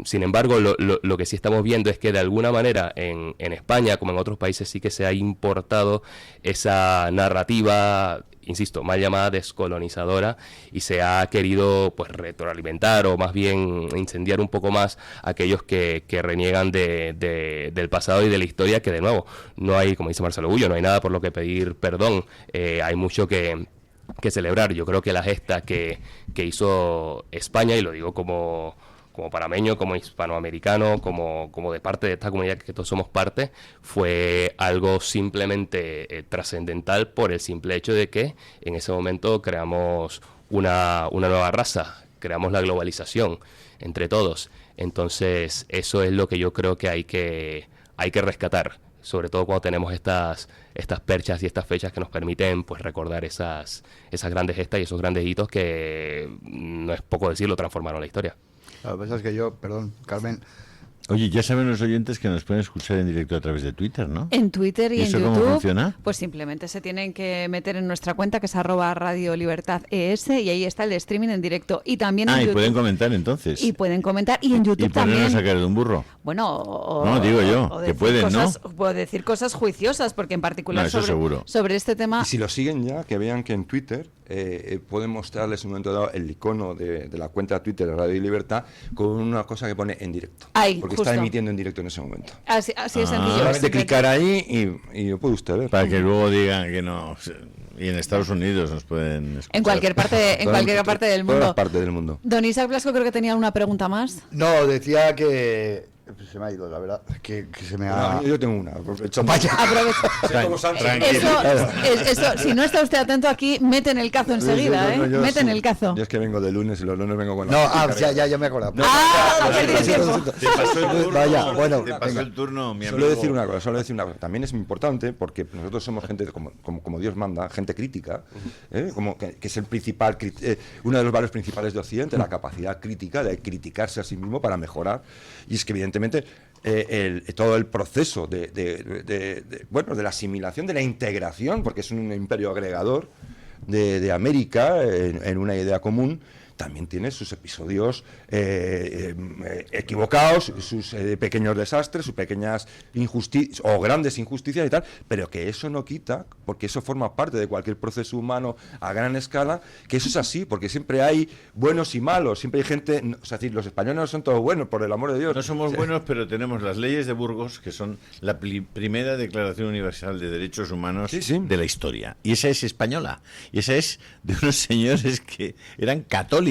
Sin embargo, lo que sí estamos viendo es que de alguna manera en España, como en otros países, sí que se ha importado esa narrativa, insisto, mal llamada descolonizadora, y se ha querido pues retroalimentar o más bien incendiar un poco más a aquellos que reniegan del pasado y de la historia, que de nuevo no hay, como dice Marcelo Gullo, no hay nada por lo que pedir perdón, hay mucho que celebrar. Yo creo que la gesta que hizo España, y lo digo como panameño, como hispanoamericano, como de parte de esta comunidad que todos somos parte, fue algo simplemente trascendental por el simple hecho de que en ese momento creamos una nueva raza, creamos la globalización entre todos. Entonces eso es lo que yo creo que hay que rescatar, sobre todo cuando tenemos estas perchas y estas fechas que nos permiten pues recordar esas grandes gestas y esos grandes hitos que, no es poco decirlo, transformaron la historia. Lo que pasa es que perdón, Carmen... Oye, ya saben los oyentes que nos pueden escuchar en directo a través de Twitter, ¿no? En Twitter y en eso YouTube. ¿Cómo funciona? Pues simplemente se tienen que meter en nuestra cuenta, que es @Radio Libertad ES, y ahí está el streaming en directo. Y también en YouTube. Y pueden comentar entonces. Y pueden comentar. Y en YouTube y también. a sacar de un burro. Bueno, no, digo yo, que pueden, cosas, ¿no? Puedo decir cosas juiciosas, porque en particular sobre este tema... Y si lo siguen ya, que vean que en Twitter pueden mostrarles en un momento dado el icono de la cuenta de Twitter de Radio Libertad con una cosa que pone en directo. Porque justo. está emitiendo en directo en ese momento. Así es sencillo. Solamente clicar ahí y lo puede usted ver. Para que luego digan que no. Y en Estados Unidos nos pueden escuchar. En cualquier parte del mundo. En todas partes del mundo. Don Isaac Blasco creo que tenía una pregunta más. No, decía que... Se me ha ido, la verdad. Que se me ha... No, yo tengo una. Vaya. Eso, si no está usted atento aquí, mete en el cazo enseguida, mete en el cazo. Yo es que vengo de lunes y los lunes vengo con ya me he acordado. Te pasó el turno. Vaya, bueno. Te pasó el turno, mi amigo. Solo decir una cosa. También es importante porque nosotros somos gente, como Dios manda, gente crítica, como que es el principal, uno de los valores principales de Occidente, la capacidad crítica de criticarse a sí mismo para mejorar. Y es que evidentemente todo el proceso de la asimilación, de la integración, porque es un imperio agregador de América en una idea común, también tiene sus episodios equivocados, sus pequeños desastres, sus pequeñas injusticias o grandes injusticias y tal, pero que eso no quita, porque eso forma parte de cualquier proceso humano a gran escala, que eso es así, porque siempre hay buenos y malos, siempre hay gente, es decir, los españoles no son todos buenos, por el amor de Dios. No somos buenos, pero tenemos las leyes de Burgos, que son la primera Declaración Universal de Derechos Humanos de la historia. Y esa es española. Y esa es de unos señores que eran católicos.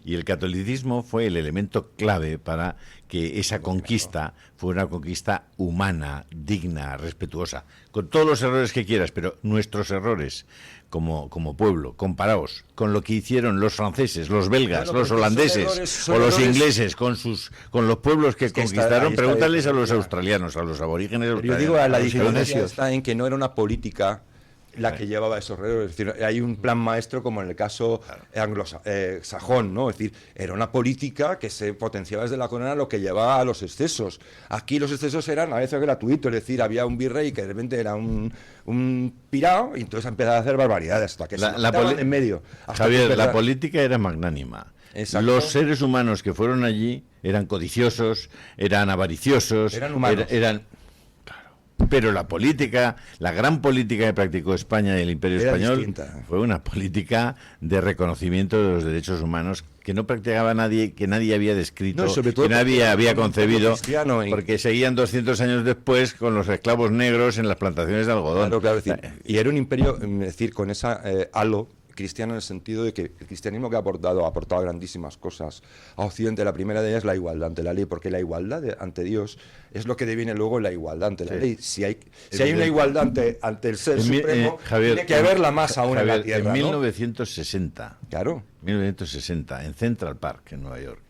Y el catolicismo fue el elemento clave para que esa conquista fuera una conquista humana, digna, respetuosa, con todos los errores que quieras, pero nuestros errores como pueblo, comparaos con lo que hicieron los franceses, los belgas, los holandeses o los ingleses con los pueblos que conquistaron. Pregúntales a los australianos, a los aborígenes australianos. Yo digo, la diferencia está en que no era una política la que llevaba esos reos. Es decir, hay un plan maestro como en el caso sajón, ¿no? Es decir, era una política que se potenciaba desde la corona, lo que llevaba a los excesos. Aquí los excesos eran a veces gratuitos, es decir, había un virrey que de repente era un pirao y entonces empezaba a hacer barbaridades hasta que se mataban en medio. Javier, la política era magnánima. Exacto. Los seres humanos que fueron allí eran codiciosos, eran avariciosos, eran humanos. Pero la política, la gran política que practicó España y el Imperio Era Español distinta. fue una política de reconocimiento de los derechos humanos que no practicaba nadie, que nadie había descrito, No, sobre todo que nadie porque había era un concebido, cristiano porque seguían 200 años después con los esclavos negros en las plantaciones de algodón. Claro, es decir, y era un imperio, es decir, con esa halo cristiano en el sentido de que el cristianismo que ha aportado grandísimas cosas a Occidente. La primera de ellas es la igualdad ante la ley, porque la igualdad ante Dios es lo que deviene luego la igualdad ante la ley. Si hay una igualdad ante el ser supremo, Javier, tiene que haberla más aún Javier, en la tierra. En 1960, claro. 1960, en Central Park, en Nueva York,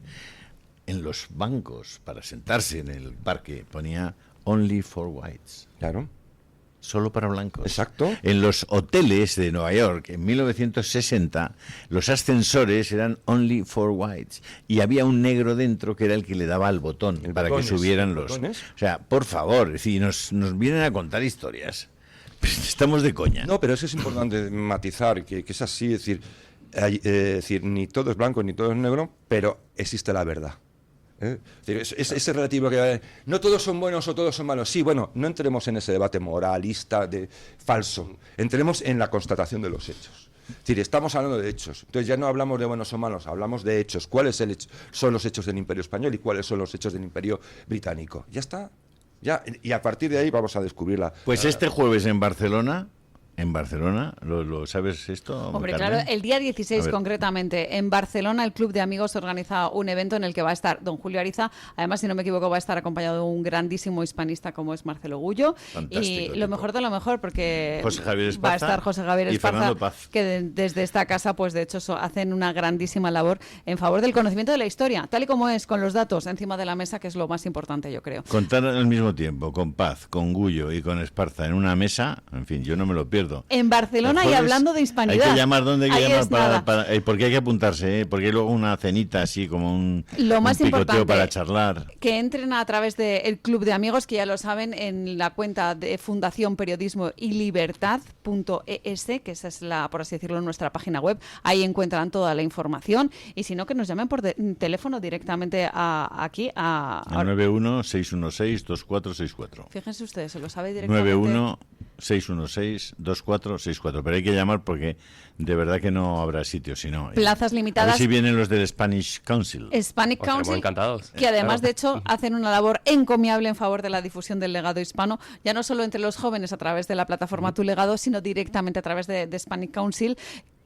en los bancos para sentarse en el parque ponía "Only for whites". Claro. Solo para blancos. Exacto. En los hoteles de Nueva York, en 1960, los ascensores eran "only for whites". Y había un negro dentro que era el que le daba al botón para que subieran los... botones. O sea, por favor, es decir, nos vienen a contar historias. Estamos de coña. No, pero eso es importante matizar, que es así, es decir, ni todo es blanco ni todo es negro, pero existe la verdad. Es relativo que no todos son buenos o todos son malos. Sí, bueno, no entremos en ese debate moralista falso, entremos en la constatación de los hechos. Es decir, estamos hablando de hechos. Entonces ya no hablamos de buenos o malos, hablamos de hechos. ¿Cuáles son los hechos del Imperio Español y cuáles son los hechos del Imperio Británico? Ya está. Y a partir de ahí vamos a descubrirla. Pues este jueves en Barcelona, ¿lo sabes esto? Hombre, Carmen? claro, el día 16 concretamente, en Barcelona, el Club de Amigos organiza un evento en el que va a estar don Julio Ariza. Además, si no me equivoco, va a estar acompañado de un grandísimo hispanista como es Marcelo Gullo. Fantástico, y lo mejor de lo mejor, porque José Javier Esparza va a estar José Javier y Esparza, Fernando Paz. que desde esta casa, pues de hecho, hacen una grandísima labor en favor del conocimiento de la historia, tal y como es, con los datos encima de la mesa, que es lo más importante, yo creo. Contar al mismo tiempo, con Paz, con Gullo y con Esparza en una mesa, en fin, yo no me lo pierdo. En Barcelona y hablando de hispanidad. Hay que llamar, ¿dónde hay que Ahí llamar? Porque hay que apuntarse, porque hay luego una cenita así como un más picoteo importante, para charlar. Que entren a través del Club de Amigos, que ya lo saben, en la cuenta de Fundación Periodismo y Libertad.es, que esa es por así decirlo, nuestra página web. Ahí encuentran toda la información. Y si no, que nos llamen por teléfono directamente aquí a 91-616-2464. Fíjense ustedes, se lo sabe directamente. 91-616-2464. Pero hay que llamar porque de verdad que no habrá sitio, sino plazas limitadas. A ver si vienen los del Spanish Council. Spanish Council, que además, de hecho, hacen una labor encomiable en favor de la difusión del legado hispano, ya no solo entre los jóvenes a través de la plataforma Tu Legado, sino directamente a través de Spanish Council,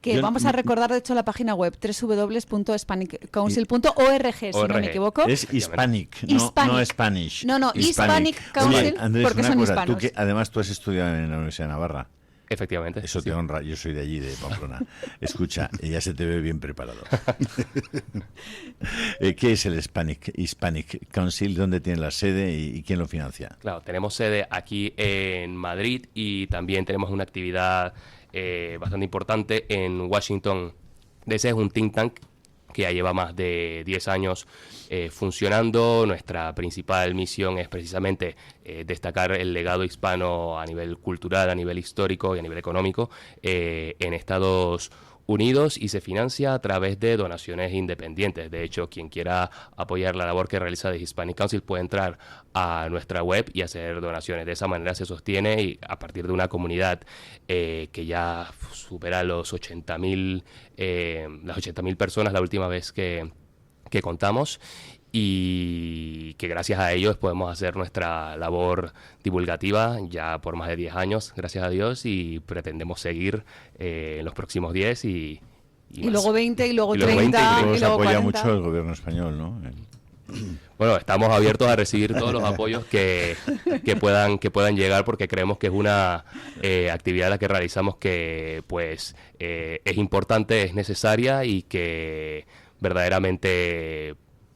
que vamos a recordar, de hecho, la página web www.hispaniccouncil.org, si no me equivoco. Es Hispanic, no Spanish. No, Hispanic Council, Andrés, porque son cosa, hispanos. Además, tú has estudiado en la Universidad de Navarra. Efectivamente. Eso te honra, yo soy de allí, de Pamplona. Escucha, ya se te ve bien preparado. ¿Qué es el Hispanic Council? ¿Dónde tiene la sede y quién lo financia? Claro, tenemos sede aquí en Madrid y también tenemos una actividad bastante importante en Washington. Ese es un think tank que ya lleva más de 10 años funcionando. Nuestra principal misión es precisamente destacar el legado hispano a nivel cultural, a nivel histórico y a nivel económico en Estados Unidos, y se financia a través de donaciones independientes. De hecho, quien quiera apoyar la labor que realiza The Hispanic Council puede entrar a nuestra web y hacer donaciones. De esa manera se sostiene, y a partir de una comunidad que ya supera los 80.000 las 80.000 personas la última vez que contamos, y que gracias a ellos podemos hacer nuestra labor divulgativa ya por más de 10 años, gracias a Dios, y pretendemos seguir en los próximos 10 y luego 20, y luego 30, 20, y luego y luego apoya 40. mucho el gobierno español, ¿no? Bueno, estamos abiertos a recibir todos los apoyos que puedan llegar, porque creemos que es una actividad la que realizamos que pues es importante, es necesaria, y que verdaderamente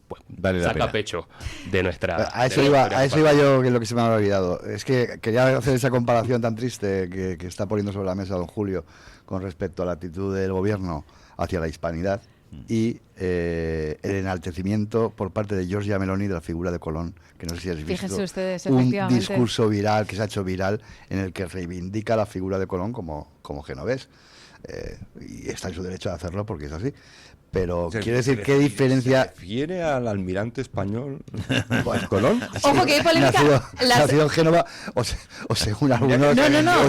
pues Vale la saca pena. pecho de nuestra... A eso de iba, nuestra a eso historia. iba yo, que es lo que se me había olvidado. Es que quería hacer esa comparación tan triste que está poniendo sobre la mesa don Julio con respecto a la actitud del gobierno hacia la hispanidad y el enaltecimiento por parte de Giorgia Meloni de la figura de Colón, que no sé si has visto. Fíjense ustedes, un efectivamente. discurso viral que se ha hecho viral en el que reivindica la figura de Colón como genovés. Y está en su derecho de hacerlo porque es así. Pero quiere decir, ¿qué diferencia? ¿Se refiere al almirante español Colón? Ojo, que hay polémica. Nacido en Génova, o según algunos, No.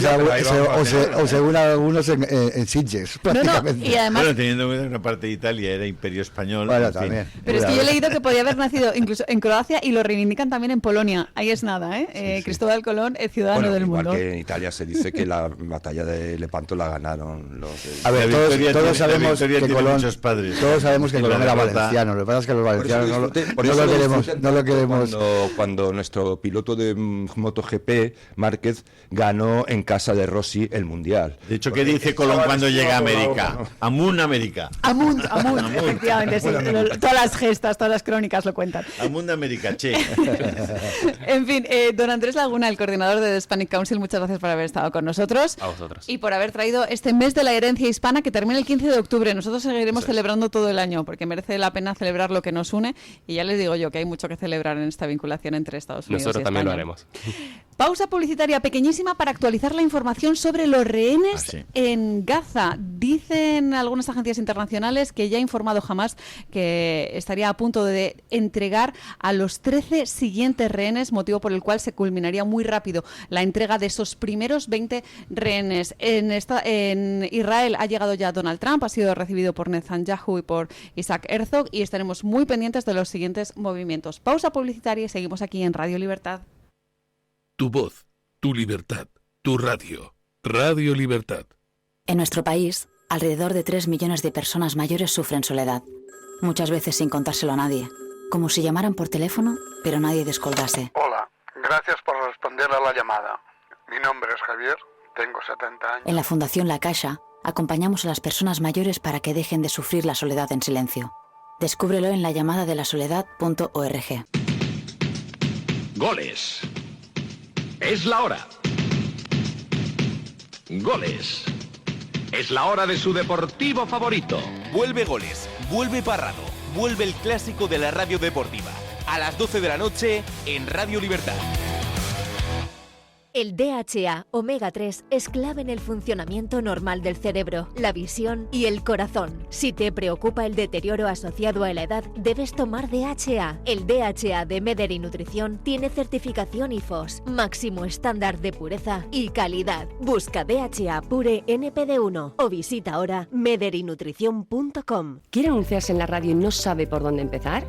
o según algunos en Sitges, prácticamente. Y además, Bueno, teniendo en cuenta que una parte de Italia era imperio español. Bueno, en fin. también. pero es que yo he leído que podía haber nacido incluso en Croacia y lo reivindican también en Polonia. Ahí es nada, ¿eh? Cristóbal Colón es ciudadano Bueno, del igual mundo. que en Italia se dice que la batalla de Lepanto la ganaron los... A ver, La Victoria todos tiene- sabemos la Victoria que tiene Colón, muchos padres. todos sabemos que Y Colón la era derrota- valenciano. Lo que pasa es que los valencianos no lo queremos. Cuando nuestro piloto de MotoGP, Márquez, ganó en casa de Rossi el Mundial. De hecho, ¿qué dice Colón cuando llega a América? Amun América. Amunt, efectivamente, sí. Todas las gestas, todas las crónicas lo cuentan. Amun América, che. En fin, don Andrés Laguna, el coordinador de The Hispanic Council, muchas gracias por haber estado con nosotros. A vosotros. Y por haber traído este mes de la herencia hispana que termina el 15 de octubre. Nosotros seguiremos celebrando todo el año porque merece la pena celebrar lo que nos une. Y ya les digo yo que hay mucho que celebrar en esta vinculación entre Estados Unidos Nosotros y también lo España. haremos. Pausa publicitaria pequeñísima para actualizar la información sobre los rehenes sí. en Gaza. Dicen algunas agencias internacionales que ya ha informado Hamas que estaría a punto de entregar a los 13 siguientes rehenes, motivo por el cual se culminaría muy rápido la entrega de esos primeros 20 rehenes. En Israel ha llegado ya Donald Trump, ha sido recibido por Netanyahu y por Isaac Herzog y estaremos muy pendientes de los siguientes movimientos. Pausa publicitaria y seguimos aquí en Radio Libertad. Tu voz, tu libertad, tu radio. Radio Libertad. En nuestro país, alrededor de 3 millones de personas mayores sufren soledad, muchas veces sin contárselo a nadie, como si llamaran por teléfono, pero nadie descolgase. Hola, gracias por responder a la llamada. Mi nombre es Javier, tengo 70 años. En la Fundación La Caixa, acompañamos a las personas mayores para que dejen de sufrir la soledad en silencio. Descúbrelo en lallamadadelasoledad.org. Goles. Es la hora. Goles. Es la hora de su deportivo favorito. Vuelve Goles, vuelve Parrado, vuelve el clásico de la radio deportiva. A las 12 de la noche en Radio Libertad. El DHA omega 3 es clave en el funcionamiento normal del cerebro, la visión y el corazón. Si te preocupa el deterioro asociado a la edad, debes tomar DHA. El DHA de Mederi Nutrición tiene certificación IFOS, máximo estándar de pureza y calidad. Busca DHA Pure NPD1 o visita ahora mederinutrición.com. ¿Quiere anunciarse en la radio y no sabe por dónde empezar?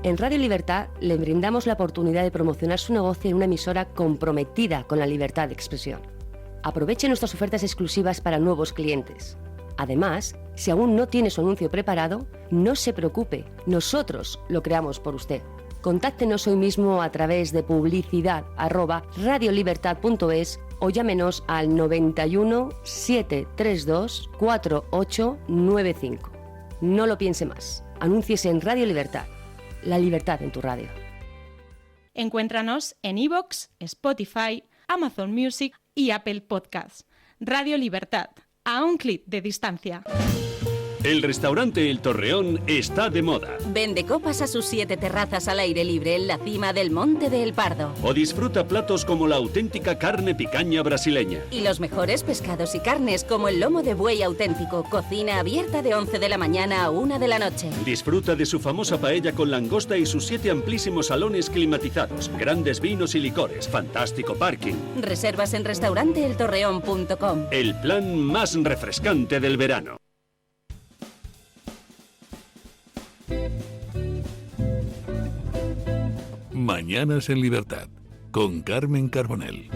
En Radio Libertad le brindamos la oportunidad de promocionar su negocio en una emisora comprometida con la libertad de expresión. Aproveche nuestras ofertas exclusivas para nuevos clientes. Además, si aún no tiene su anuncio preparado, no se preocupe, nosotros lo creamos por usted. Contáctenos hoy mismo a través de publicidad@radiolibertad.es o llámenos al 91 732 4895. No lo piense más. Anúnciese en Radio Libertad. La libertad en tu radio. Encuéntranos en iVoox, Spotify, Amazon Music y Apple Podcasts. Radio Libertad, a un clic de distancia. El restaurante El Torreón está de moda. Vende copas a sus 7 terrazas al aire libre en la cima del Monte de El Pardo. O disfruta platos como la auténtica carne picaña brasileña. Y los mejores pescados y carnes como el lomo de buey auténtico. Cocina abierta de 11 de la mañana a 1 de la noche. Disfruta de su famosa paella con langosta y sus 7 amplísimos salones climatizados. Grandes vinos y licores. Fantástico parking. Reservas en restauranteeltorreón.com. El plan más refrescante del verano. Mañanas en Libertad, con Carmen Carbonell.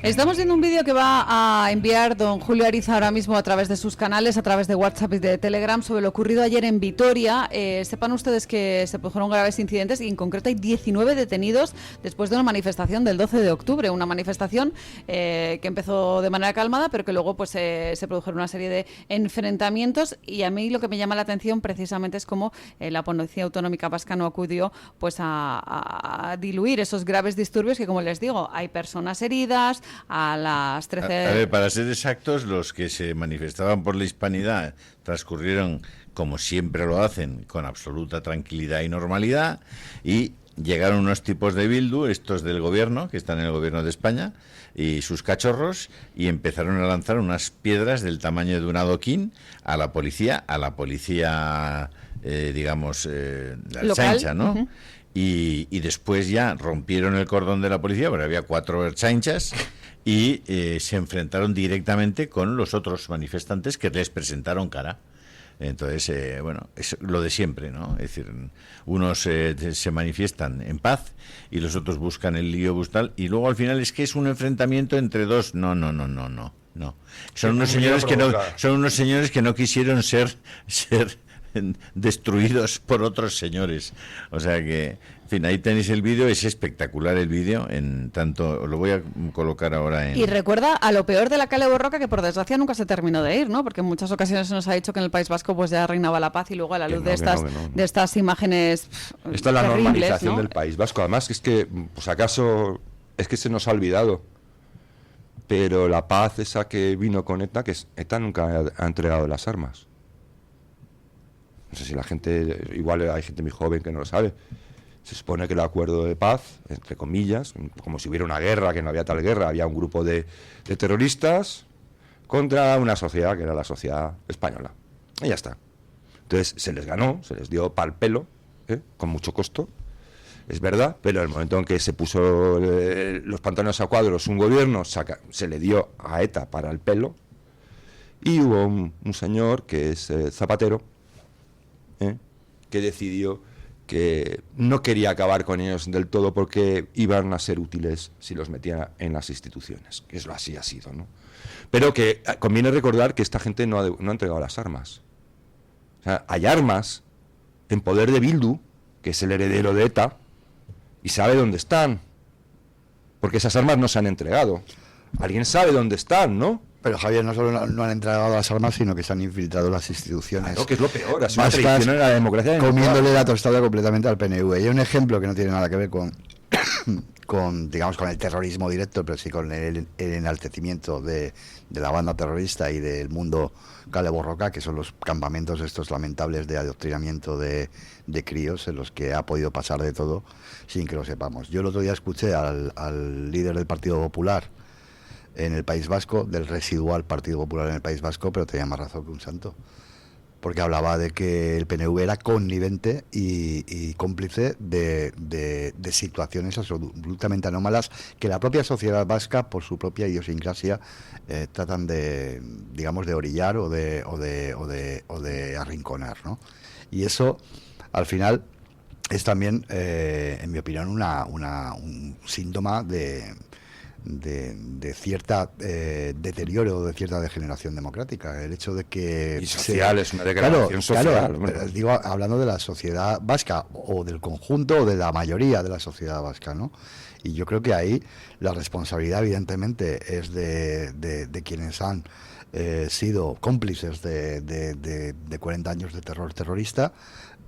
Estamos viendo un vídeo que va a enviar don Julio Ariza ahora mismo a través de sus canales, a través de WhatsApp y de Telegram, sobre lo ocurrido ayer en Vitoria. Sepan ustedes que se produjeron graves incidentes y en concreto hay 19 detenidos después de una manifestación del 12 de octubre, una manifestación que empezó de manera calmada, pero que luego pues se produjeron una serie de enfrentamientos, y a mí lo que me llama la atención precisamente es cómo la Policía Autonómica Vasca no acudió pues a diluir esos graves disturbios que, como les digo, hay personas heridas. A las 13... A ver, para ser exactos, los que se manifestaban por la hispanidad transcurrieron, como siempre lo hacen, con absoluta tranquilidad y normalidad, y llegaron unos tipos de Bildu, estos del gobierno, que están en el gobierno de España, y sus cachorros, y empezaron a lanzar unas piedras del tamaño de un adoquín a la policía, digamos, la Ertzaintza, ¿no? Uh-huh. Y después ya rompieron el cordón de la policía, porque había 4 ertzaintzas, y se enfrentaron directamente con los otros manifestantes que les presentaron cara. Entonces, bueno, es lo de siempre, ¿no? Es decir, unos se manifiestan en paz y los otros buscan el lío bustal, y luego al final es que es un enfrentamiento entre dos. No. Son unos señores que no quisieron ser destruidos por otros señores. O sea que, en fin, ahí tenéis el vídeo, es espectacular el vídeo, en tanto, lo voy a colocar ahora en... Y recuerda a lo peor de la Kale Borroka, que por desgracia nunca se terminó de ir, ¿no? Porque en muchas ocasiones se nos ha dicho que en el País Vasco pues ya reinaba la paz, y luego a la luz de estas imágenes Esta es la terribles, normalización, ¿no?, del País Vasco. Además, es que, pues acaso, es que se nos ha olvidado, pero la paz esa que vino con ETA, que ETA nunca ha entregado las armas. No sé si la gente, igual hay gente muy joven que no lo sabe. Se supone que el acuerdo de paz, entre comillas, como si hubiera una guerra, que no había tal guerra, había un grupo de terroristas contra una sociedad que era la sociedad española. Y ya está. Entonces se les ganó, se les dio pal pelo, con mucho costo, es verdad, pero en el momento en que se puso los pantalones a cuadros un gobierno, se le dio a ETA para el pelo, y hubo un señor que es Zapatero, que decidió que no quería acabar con ellos del todo porque iban a ser útiles si los metían en las instituciones, que eso así ha sido, ¿no? Pero que conviene recordar que esta gente no ha entregado las armas. O sea, hay armas en poder de Bildu, que es el heredero de ETA, y sabe dónde están, porque esas armas no se han entregado. Alguien sabe dónde están, ¿no? Pero Javier, no solo no han entregado las armas, sino que se han infiltrado las instituciones. Claro, que es lo peor, es una traición en la democracia. Comiéndole la tostada completamente al PNV. Y hay un ejemplo que no tiene nada que ver con digamos, con el terrorismo directo, pero sí con el enaltecimiento de la banda terrorista y del mundo Kale Borroka, que son los campamentos estos lamentables de adoctrinamiento de críos, en los que ha podido pasar de todo sin que lo sepamos. Yo el otro día escuché al líder del Partido Popular en el País Vasco, del residual Partido Popular en el País Vasco, pero tenía más razón que un santo, porque hablaba de que el PNV era connivente y cómplice de situaciones absolutamente anómalas que la propia sociedad vasca, por su propia idiosincrasia, tratan de, digamos, de orillar o de arrinconar, ¿no? Y eso, al final, es también, en mi opinión, un síntoma de cierta deterioro, de cierta degeneración democrática. El hecho de que... Y social, es una degradación social. Claro, digo, hablando de la sociedad vasca, o del conjunto, o de la mayoría de la sociedad vasca, ¿no? Y yo creo que ahí la responsabilidad, evidentemente, es de quienes han sido cómplices de 40 años de terror terrorista,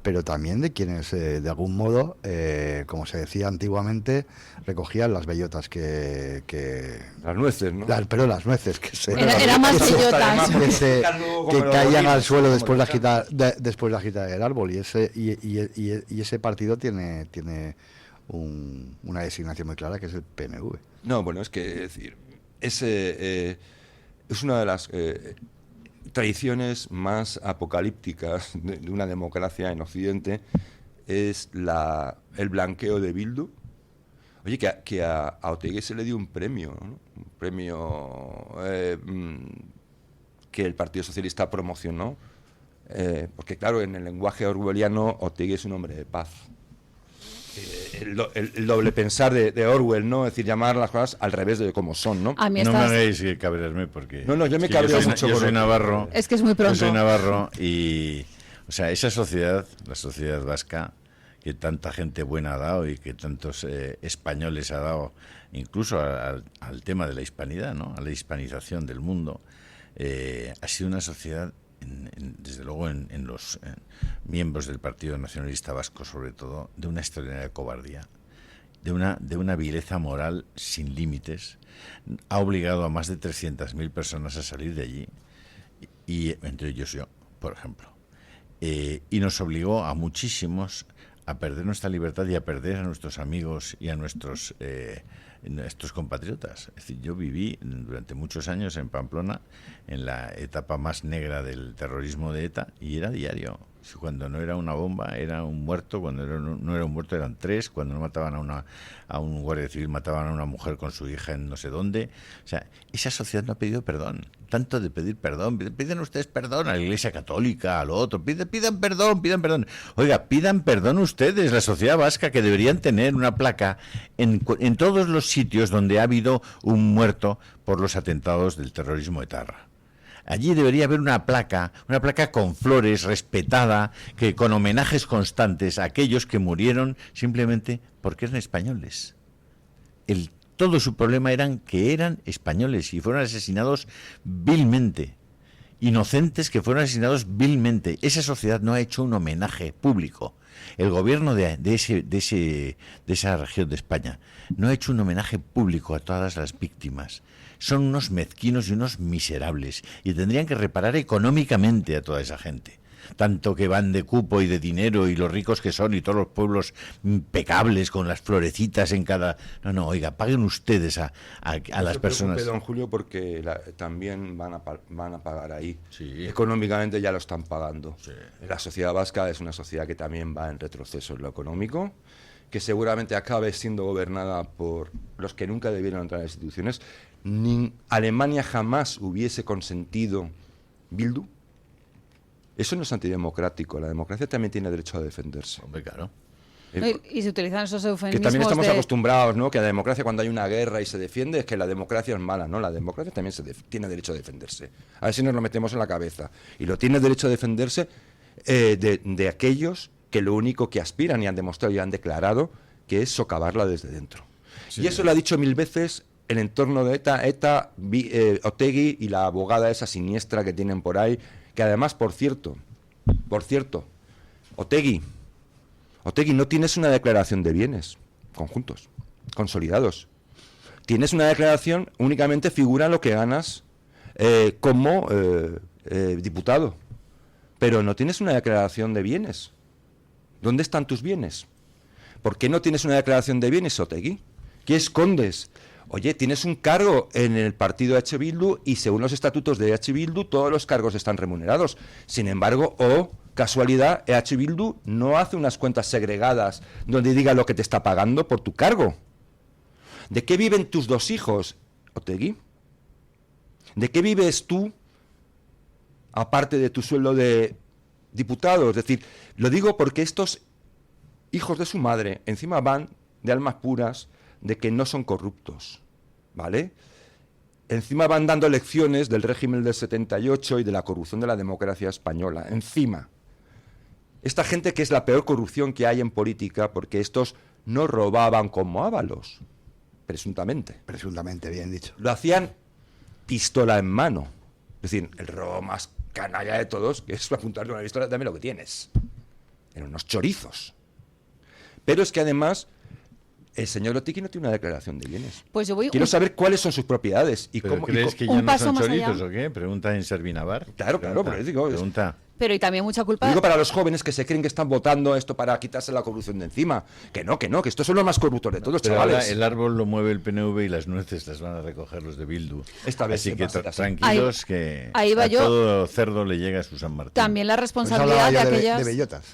pero también de quienes, de algún modo, como se decía antiguamente, recogían las bellotas que las nueces, ¿no? Pero las nueces que se... Era más bellotas. Que caían al suelo después de agitar el árbol. Y ese partido tiene una designación muy clara, que es el PNV. No, bueno, es que, es decir, es una de las... tradiciones más apocalípticas de una democracia en Occidente es el blanqueo de Bildu. Oye, que a Otegi se le dio un premio, ¿no? Un premio que el Partido Socialista promocionó, porque claro, en el lenguaje orwelliano Otegi es un hombre de paz. el doble pensar de Orwell, ¿no? Es decir, llamar las cosas al revés de cómo son, ¿no? A mí No me estas- hagáis cabrearme porque... No, yo me cabreo mucho Yo con soy lo- navarro. Es que es muy pronto. Yo soy navarro y... O sea, esa sociedad, la sociedad vasca, que tanta gente buena ha dado y que tantos españoles ha dado, incluso al tema de la hispanidad, ¿no? A la hispanización del mundo, ha sido una sociedad, desde luego en los miembros del Partido Nacionalista Vasco, sobre todo, de una extraordinaria cobardía, de una vileza moral sin límites. Ha obligado a más de 300.000 personas a salir de allí, y entre ellos yo, por ejemplo. Y nos obligó a muchísimos a perder nuestra libertad y a perder a nuestros amigos y a nuestros compatriotas. Es decir, yo viví durante muchos años en Pamplona, en la etapa más negra del terrorismo de ETA, y era diario. Cuando no era una bomba, era un muerto; cuando no era un muerto, eran 3; cuando no mataban a un guardia civil, mataban a una mujer con su hija en no sé dónde. O sea, esa sociedad no ha pedido perdón. Tanto de pedir perdón. Piden ustedes perdón a la Iglesia Católica, a lo otro. Pidan perdón. Oiga, pidan perdón ustedes, la sociedad vasca, que deberían tener una placa en todos los sitios donde ha habido un muerto por los atentados del terrorismo etarra. Allí debería haber una placa con flores, respetada, que con homenajes constantes a aquellos que murieron simplemente porque eran españoles. Todo su problema eran que eran españoles y fueron asesinados vilmente. Inocentes que fueron asesinados vilmente. Esa sociedad no ha hecho un homenaje público. El gobierno de esa región de España no ha hecho un homenaje público a todas las víctimas. Son unos mezquinos y unos miserables, y tendrían que reparar económicamente a toda esa gente. Tanto que van de cupo y de dinero, y los ricos que son, y todos los pueblos impecables con las florecitas en cada... No, oiga, paguen ustedes a las personas. No se preocupe, don Julio, porque también van a pagar ahí. Sí. Económicamente ya lo están pagando. Sí. La sociedad vasca es una sociedad que también va en retroceso en lo económico, que seguramente acabe siendo gobernada por los que nunca debieron entrar en las instituciones. Ni Alemania jamás hubiese consentido Bildu. Eso no es antidemocrático. La democracia también tiene derecho a defenderse. Hombre, claro. Y se utilizan esos eufemismos. Que también estamos acostumbrados, ¿no? Que la democracia, cuando hay una guerra y se defiende, es que la democracia es mala, ¿no? La democracia también tiene derecho a defenderse. A ver si nos lo metemos en la cabeza. Y lo tiene derecho a defenderse de aquellos que lo único que aspiran y han demostrado y han declarado que es socavarla desde dentro. Sí. Y eso lo ha dicho 1000 veces el entorno de ETA, Otegi y la abogada esa siniestra que tienen por ahí, que además, por cierto, Otegi, no tienes una declaración de bienes conjuntos, consolidados. Tienes una declaración, únicamente figura lo que ganas como diputado, pero no tienes una declaración de bienes. ¿Dónde están tus bienes? ¿Por qué no tienes una declaración de bienes, Otegi? ¿Qué escondes? Oye, tienes un cargo en el partido H. Bildu y según los estatutos de H. Bildu todos los cargos están remunerados. Sin embargo, casualidad, H. Bildu no hace unas cuentas segregadas donde diga lo que te está pagando por tu cargo. ¿De qué viven tus 2 hijos, Otegi? ¿De qué vives tú, aparte de tu sueldo de diputado? Es decir, lo digo porque estos hijos de su madre encima van de almas puras, de que no son corruptos, ¿vale? Encima van dando lecciones del régimen del 78 y de la corrupción de la democracia española. Encima. Esta gente, que es la peor corrupción que hay en política, porque estos no robaban como Ábalos, presuntamente. Presuntamente, bien dicho. Lo hacían pistola en mano. Es decir, el robo más canalla de todos, que es apuntarle una pistola, dame lo que tienes. Eran unos chorizos. Pero es que además... el señor Otegi no tiene una declaración de bienes. Pues yo quiero saber cuáles son sus propiedades y ¿Pero cómo. ¿Crees que ya no son chorizos o qué? Pregunta en Servinavar. Claro, por eso digo. Pregunta. Pero y también mucha culpa... Digo para los jóvenes que se creen que están votando esto para quitarse la corrupción de encima. Que no, que estos son los más corruptos de todos, pero chavales. Ahora el árbol lo mueve el PNV y las nueces las van a recoger los de Bildu. Esta vez así que tranquilos, que ahí va a yo. Todo cerdo le llega a su San Martín. También la responsabilidad de aquellas... de bellotas.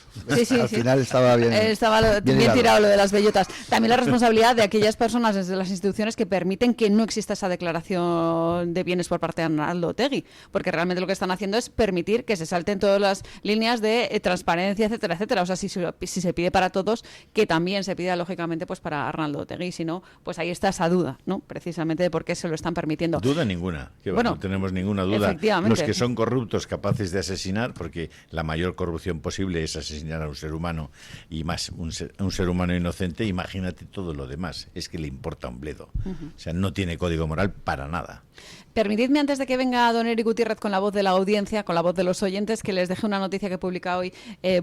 Sí. Al final estaba bien... Estaba bien tirado lo de las bellotas. También la responsabilidad de aquellas personas desde las instituciones que permiten que no exista esa declaración de bienes por parte de Arnaldo Otegi. Porque realmente lo que están haciendo es permitir que se salten todos todas las líneas de transparencia, etcétera, etcétera. O sea, si se pide para todos, que también se pida, lógicamente, pues para Arnaldo Otegi. Si no, pues ahí está esa duda, ¿no? Precisamente de por qué se lo están permitiendo. Duda ninguna, que bueno, no tenemos ninguna duda. efectivamente. Los que son corruptos, capaces de asesinar, porque la mayor corrupción posible es asesinar a un ser humano, y más un ser humano inocente, imagínate todo lo demás. Es que le importa un bledo. O sea, no tiene código moral para nada. Permitidme, antes de que venga don Eric Gutiérrez con la voz de la audiencia, con la voz de los oyentes, que les deje una noticia que publica hoy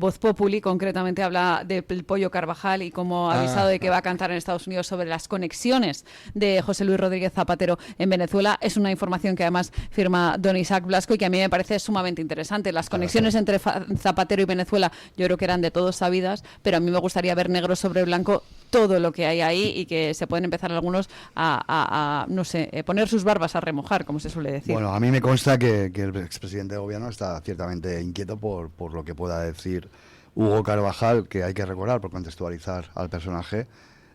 Voz Populi. Concretamente habla del Pollo Carvajal y cómo ha avisado de que va a cantar en Estados Unidos sobre las conexiones de José Luis Rodríguez Zapatero en Venezuela. Es una información que además firma don Isaac Blasco y que a mí me parece sumamente interesante. Las conexiones entre Zapatero y Venezuela yo creo que eran de todos sabidas, pero a mí me gustaría ver negro sobre blanco todo lo que hay ahí y que se pueden empezar algunos a no sé, poner sus barbas a remojar, como se suele decir. Bueno, a mí me consta que el expresidente de gobierno está ciertamente inquieto por lo que pueda decir Hugo Carvajal, que hay que recordar, por contextualizar al personaje,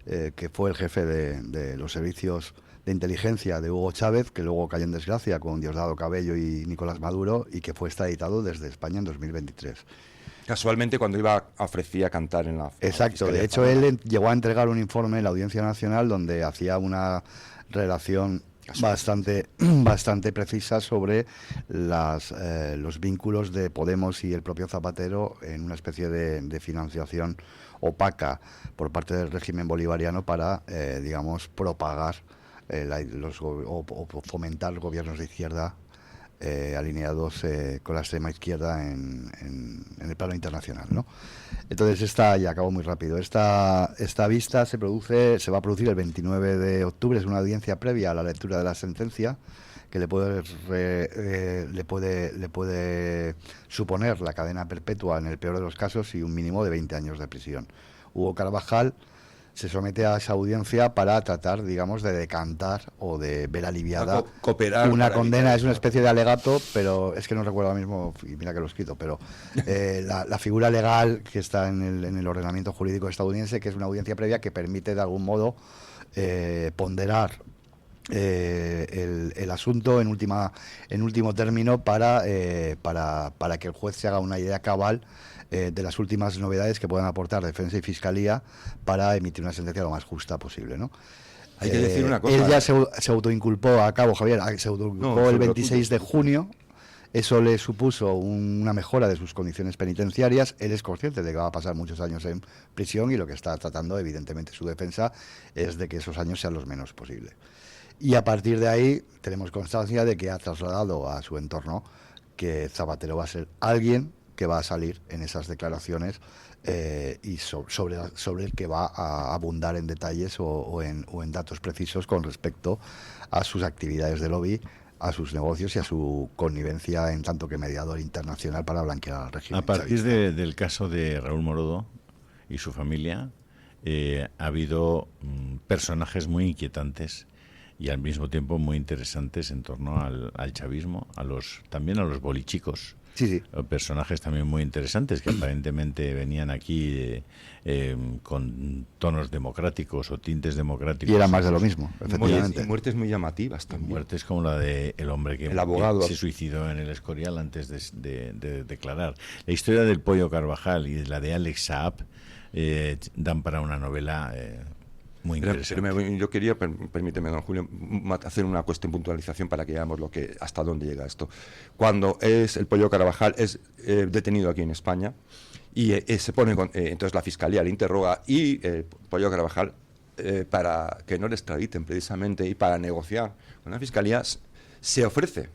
que fue el jefe de los servicios de inteligencia de Hugo Chávez, que luego cayó en desgracia con Diosdado Cabello y Nicolás Maduro, y que fue extraditado desde España en 2023. Casualmente cuando ofrecía cantar en la... Exacto, de hecho él llegó a entregar un informe en la Audiencia Nacional donde hacía una relación bastante precisa sobre los vínculos de Podemos y el propio Zapatero en una especie de financiación opaca por parte del régimen bolivariano para, digamos, propagar o fomentar gobiernos de izquierda alineados con la extrema izquierda en el plano internacional, ¿no? Entonces y acabo muy rápido, esta vista se va a producir el 29 de octubre, es una audiencia previa a la lectura de la sentencia que le puede suponer la cadena perpetua en el peor de los casos y un mínimo de 20 años de prisión. Hugo Carvajal se somete a esa audiencia para tratar, digamos, de decantar o de ver aliviada cooperar una condena. Es una especie de alegato, pero es que no recuerdo ahora mismo, y mira que lo he escrito, pero la figura legal que está en el ordenamiento jurídico estadounidense, que es una audiencia previa que permite de algún modo ponderar el asunto en último término para que el juez se haga una idea cabal de las últimas novedades que puedan aportar defensa y fiscalía para emitir una sentencia lo más justa posible, ¿no? Hay que decir una cosa. Él ya se autoinculpó, Javier, se autoinculpó el 26 de junio. Eso le supuso una mejora de sus condiciones penitenciarias. Él es consciente de que va a pasar muchos años en prisión y lo que está tratando, evidentemente, su defensa es de que esos años sean los menos posibles. Y a partir de ahí tenemos constancia de que ha trasladado a su entorno que Zapatero va a ser alguien que va a salir en esas declaraciones y sobre el que va a abundar en detalles o en datos precisos con respecto a sus actividades de lobby, a sus negocios y a su connivencia en tanto que mediador internacional para blanquear al régimen. A partir del caso de Raúl Morodo y su familia, ha habido personajes muy inquietantes y al mismo tiempo muy interesantes en torno al chavismo, también a los bolichicos. Sí. Personajes también muy interesantes que aparentemente venían aquí con tonos democráticos o tintes democráticos. Y era más de lo mismo, efectivamente. Muertes muy llamativas también. Muertes como la de el hombre que se suicidó en el Escorial antes de declarar. La historia del Pollo Carvajal y la de Alex Saab dan para una novela muy interesante. Pero yo quería, permíteme, don Julio, hacer una cuestión puntualización para que veamos hasta dónde llega esto. Cuando el Pollo Carvajal es detenido aquí en España y se pone entonces la Fiscalía le interroga y el Pollo Carvajal, para que no le extraditen precisamente y para negociar con la Fiscalía, se ofrece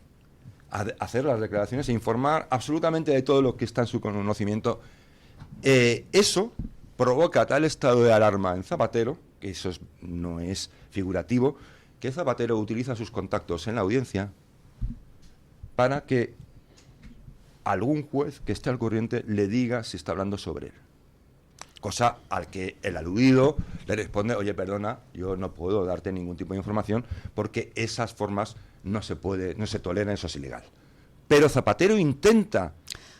a hacer las declaraciones e informar absolutamente de todo lo que está en su conocimiento. Eso provoca tal estado de alarma en Zapatero, que eso no es figurativo, que Zapatero utiliza sus contactos en la audiencia para que algún juez que esté al corriente le diga si está hablando sobre él. Cosa al que el aludido le responde: oye, perdona, yo no puedo darte ningún tipo de información porque esas formas no se toleran, eso es ilegal. Pero Zapatero intenta.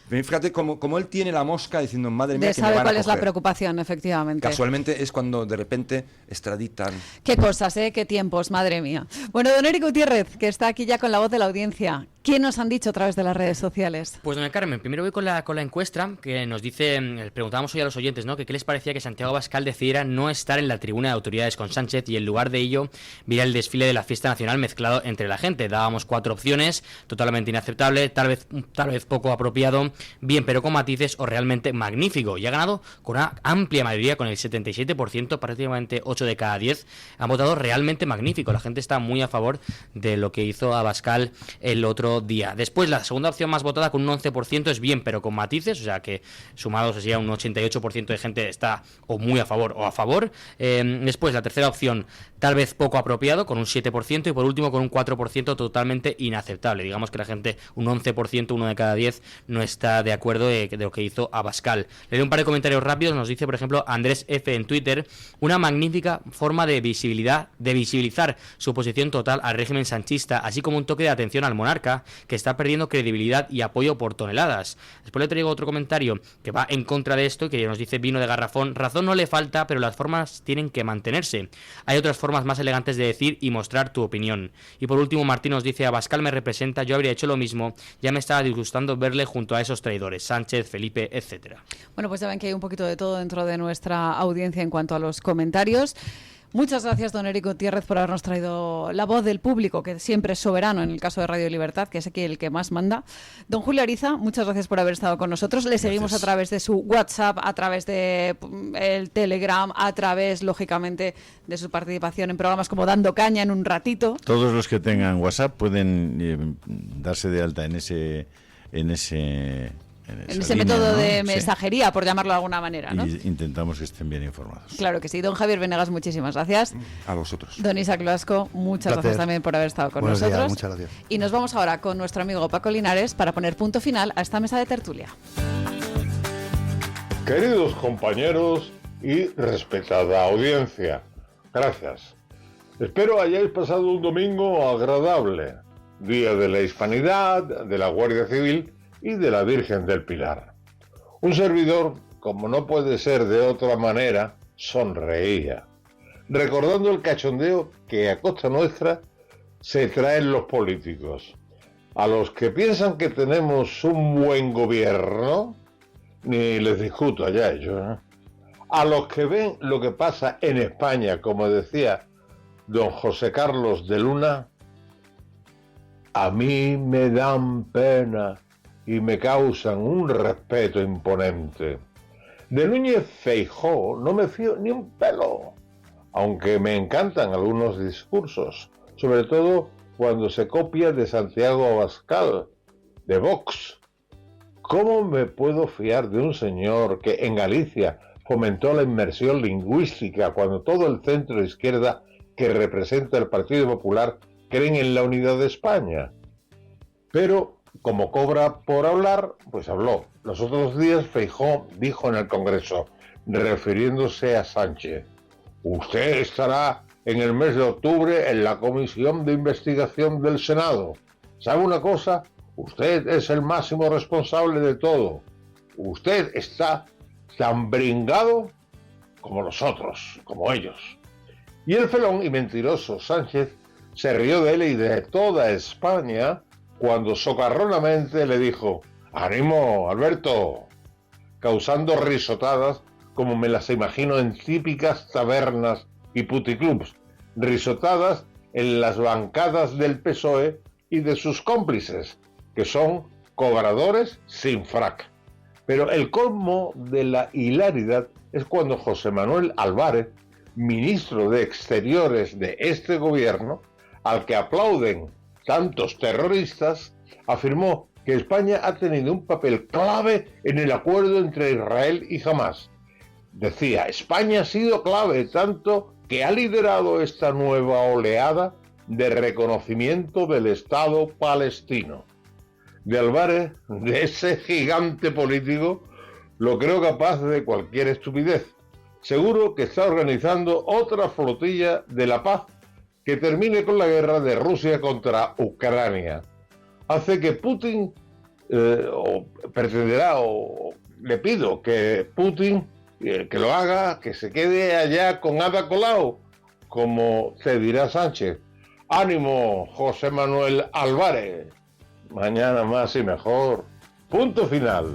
Fíjate como él tiene la mosca diciendo, madre mía, que me van a coger. Sabe cuál es la preocupación, efectivamente. Casualmente es cuando de repente extraditan. Qué cosas, qué tiempos, madre mía. Bueno, don Eric Gutiérrez, que está aquí ya con la voz de la audiencia. ¿Qué nos han dicho a través de las redes sociales? Pues doña Carmen, primero voy con la encuesta que nos dice, preguntábamos hoy a los oyentes, ¿no? Que qué les parecía que Santiago Abascal decidiera no estar en la tribuna de autoridades con Sánchez y en lugar de ello viera el desfile de la fiesta nacional mezclado entre la gente. Dábamos 4 opciones: totalmente inaceptable, tal vez poco apropiado, bien pero con matices o realmente magnífico. Y ha ganado con una amplia mayoría, con el 77%, prácticamente 8 de cada 10 han votado realmente magnífico. La gente está muy a favor de lo que hizo Abascal el otro día. Después, la segunda opción más votada, con un 11%, es bien pero con matices, o sea que sumados así a un 88% de gente está o muy a favor o a favor. Después, la tercera opción, tal vez poco apropiado, con un 7%, y por último con un 4% totalmente inaceptable. Digamos que la gente, un 11%, 1 de cada 10, no está de acuerdo de lo que hizo Abascal. Le doy un par de comentarios rápidos. Nos dice, por ejemplo, Andrés F. en Twitter: una magnífica forma de visibilizar su oposición total al régimen sanchista, así como un toque de atención al monarca, que está perdiendo credibilidad y apoyo por toneladas. Después le traigo otro comentario que va en contra de esto, que nos dice Vino de Garrafón: razón no le falta, pero las formas tienen que mantenerse. Hay otras formas más elegantes de decir y mostrar tu opinión. Y por último, Martín nos dice: Abascal me representa, yo habría hecho lo mismo, ya me estaba disgustando verle junto a esos traidores, Sánchez, Felipe, etcétera. Bueno, pues ya ven que hay un poquito de todo dentro de nuestra audiencia en cuanto a los comentarios. Muchas gracias, don Eric Gutiérrez, por habernos traído la voz del público, que siempre es soberano en el caso de Radio Libertad, que es aquí el que más manda. Don Julio Ariza, muchas gracias por haber estado con nosotros. Le seguimos a través de su WhatsApp, a través de el Telegram, a través, lógicamente, de su participación en programas como Dando Caña en un ratito. Todos los que tengan WhatsApp pueden darse de alta en ese método ¿no? de mensajería, por llamarlo de alguna manera, ¿no? Y intentamos que estén bien informados. Claro que sí. Don Javier Venegas, muchísimas gracias. A vosotros. Don Isaac Loasco, muchas gracias también por haber estado con Buenos nosotros. días, muchas gracias. Y nos vamos ahora con nuestro amigo Paco Linares para poner punto final a esta mesa de tertulia. Queridos compañeros y respetada audiencia, gracias. Espero hayáis pasado un domingo agradable, día de la Hispanidad, de la Guardia Civil y de la Virgen del Pilar. Un servidor, como no puede ser de otra manera, sonreía, recordando el cachondeo que a costa nuestra se traen los políticos. A los que piensan que tenemos un buen gobierno, ni les discuto allá ellos, ¿eh? A los que ven lo que pasa en España, como decía don José Carlos de Luna, a mí me dan pena y me causan un respeto imponente. De Núñez Feijóo no me fío ni un pelo, aunque me encantan algunos discursos, sobre todo cuando se copia de Santiago Abascal, de Vox. ¿Cómo me puedo fiar de un señor que en Galicia fomentó la inmersión lingüística cuando todo el centro izquierda que representa el Partido Popular creen en la unidad de España? Pero como cobra por hablar, pues habló. Los otros días Feijóo dijo en el Congreso, refiriéndose a Sánchez: usted estará en el mes de octubre en la comisión de investigación del Senado. ¿Sabe una cosa? Usted es el máximo responsable de todo. Usted está tan bringado como nosotros, como ellos. Y el felón y mentiroso Sánchez se rió de él y de toda España cuando socarronamente le dijo: ¡ánimo, Alberto!, causando risotadas como me las imagino en típicas tabernas y puticlubs, risotadas en las bancadas del PSOE y de sus cómplices, que son cobradores sin frac. Pero el colmo de la hilaridad es cuando José Manuel Álvarez, ministro de Exteriores de este gobierno, al que aplauden tantos terroristas, afirmó que España ha tenido un papel clave en el acuerdo entre Israel y Hamás. Decía, España ha sido clave tanto que ha liderado esta nueva oleada de reconocimiento del Estado palestino. De Álvarez, de ese gigante político, lo creo capaz de cualquier estupidez. Seguro que está organizando otra flotilla de la paz que termine con la guerra de Rusia contra Ucrania. Hace que Putin, le pido que Putin, que lo haga, que se quede allá con Ada Colau, como se dirá Sánchez. Ánimo, José Manuel Álvarez. Mañana más y mejor. Punto final.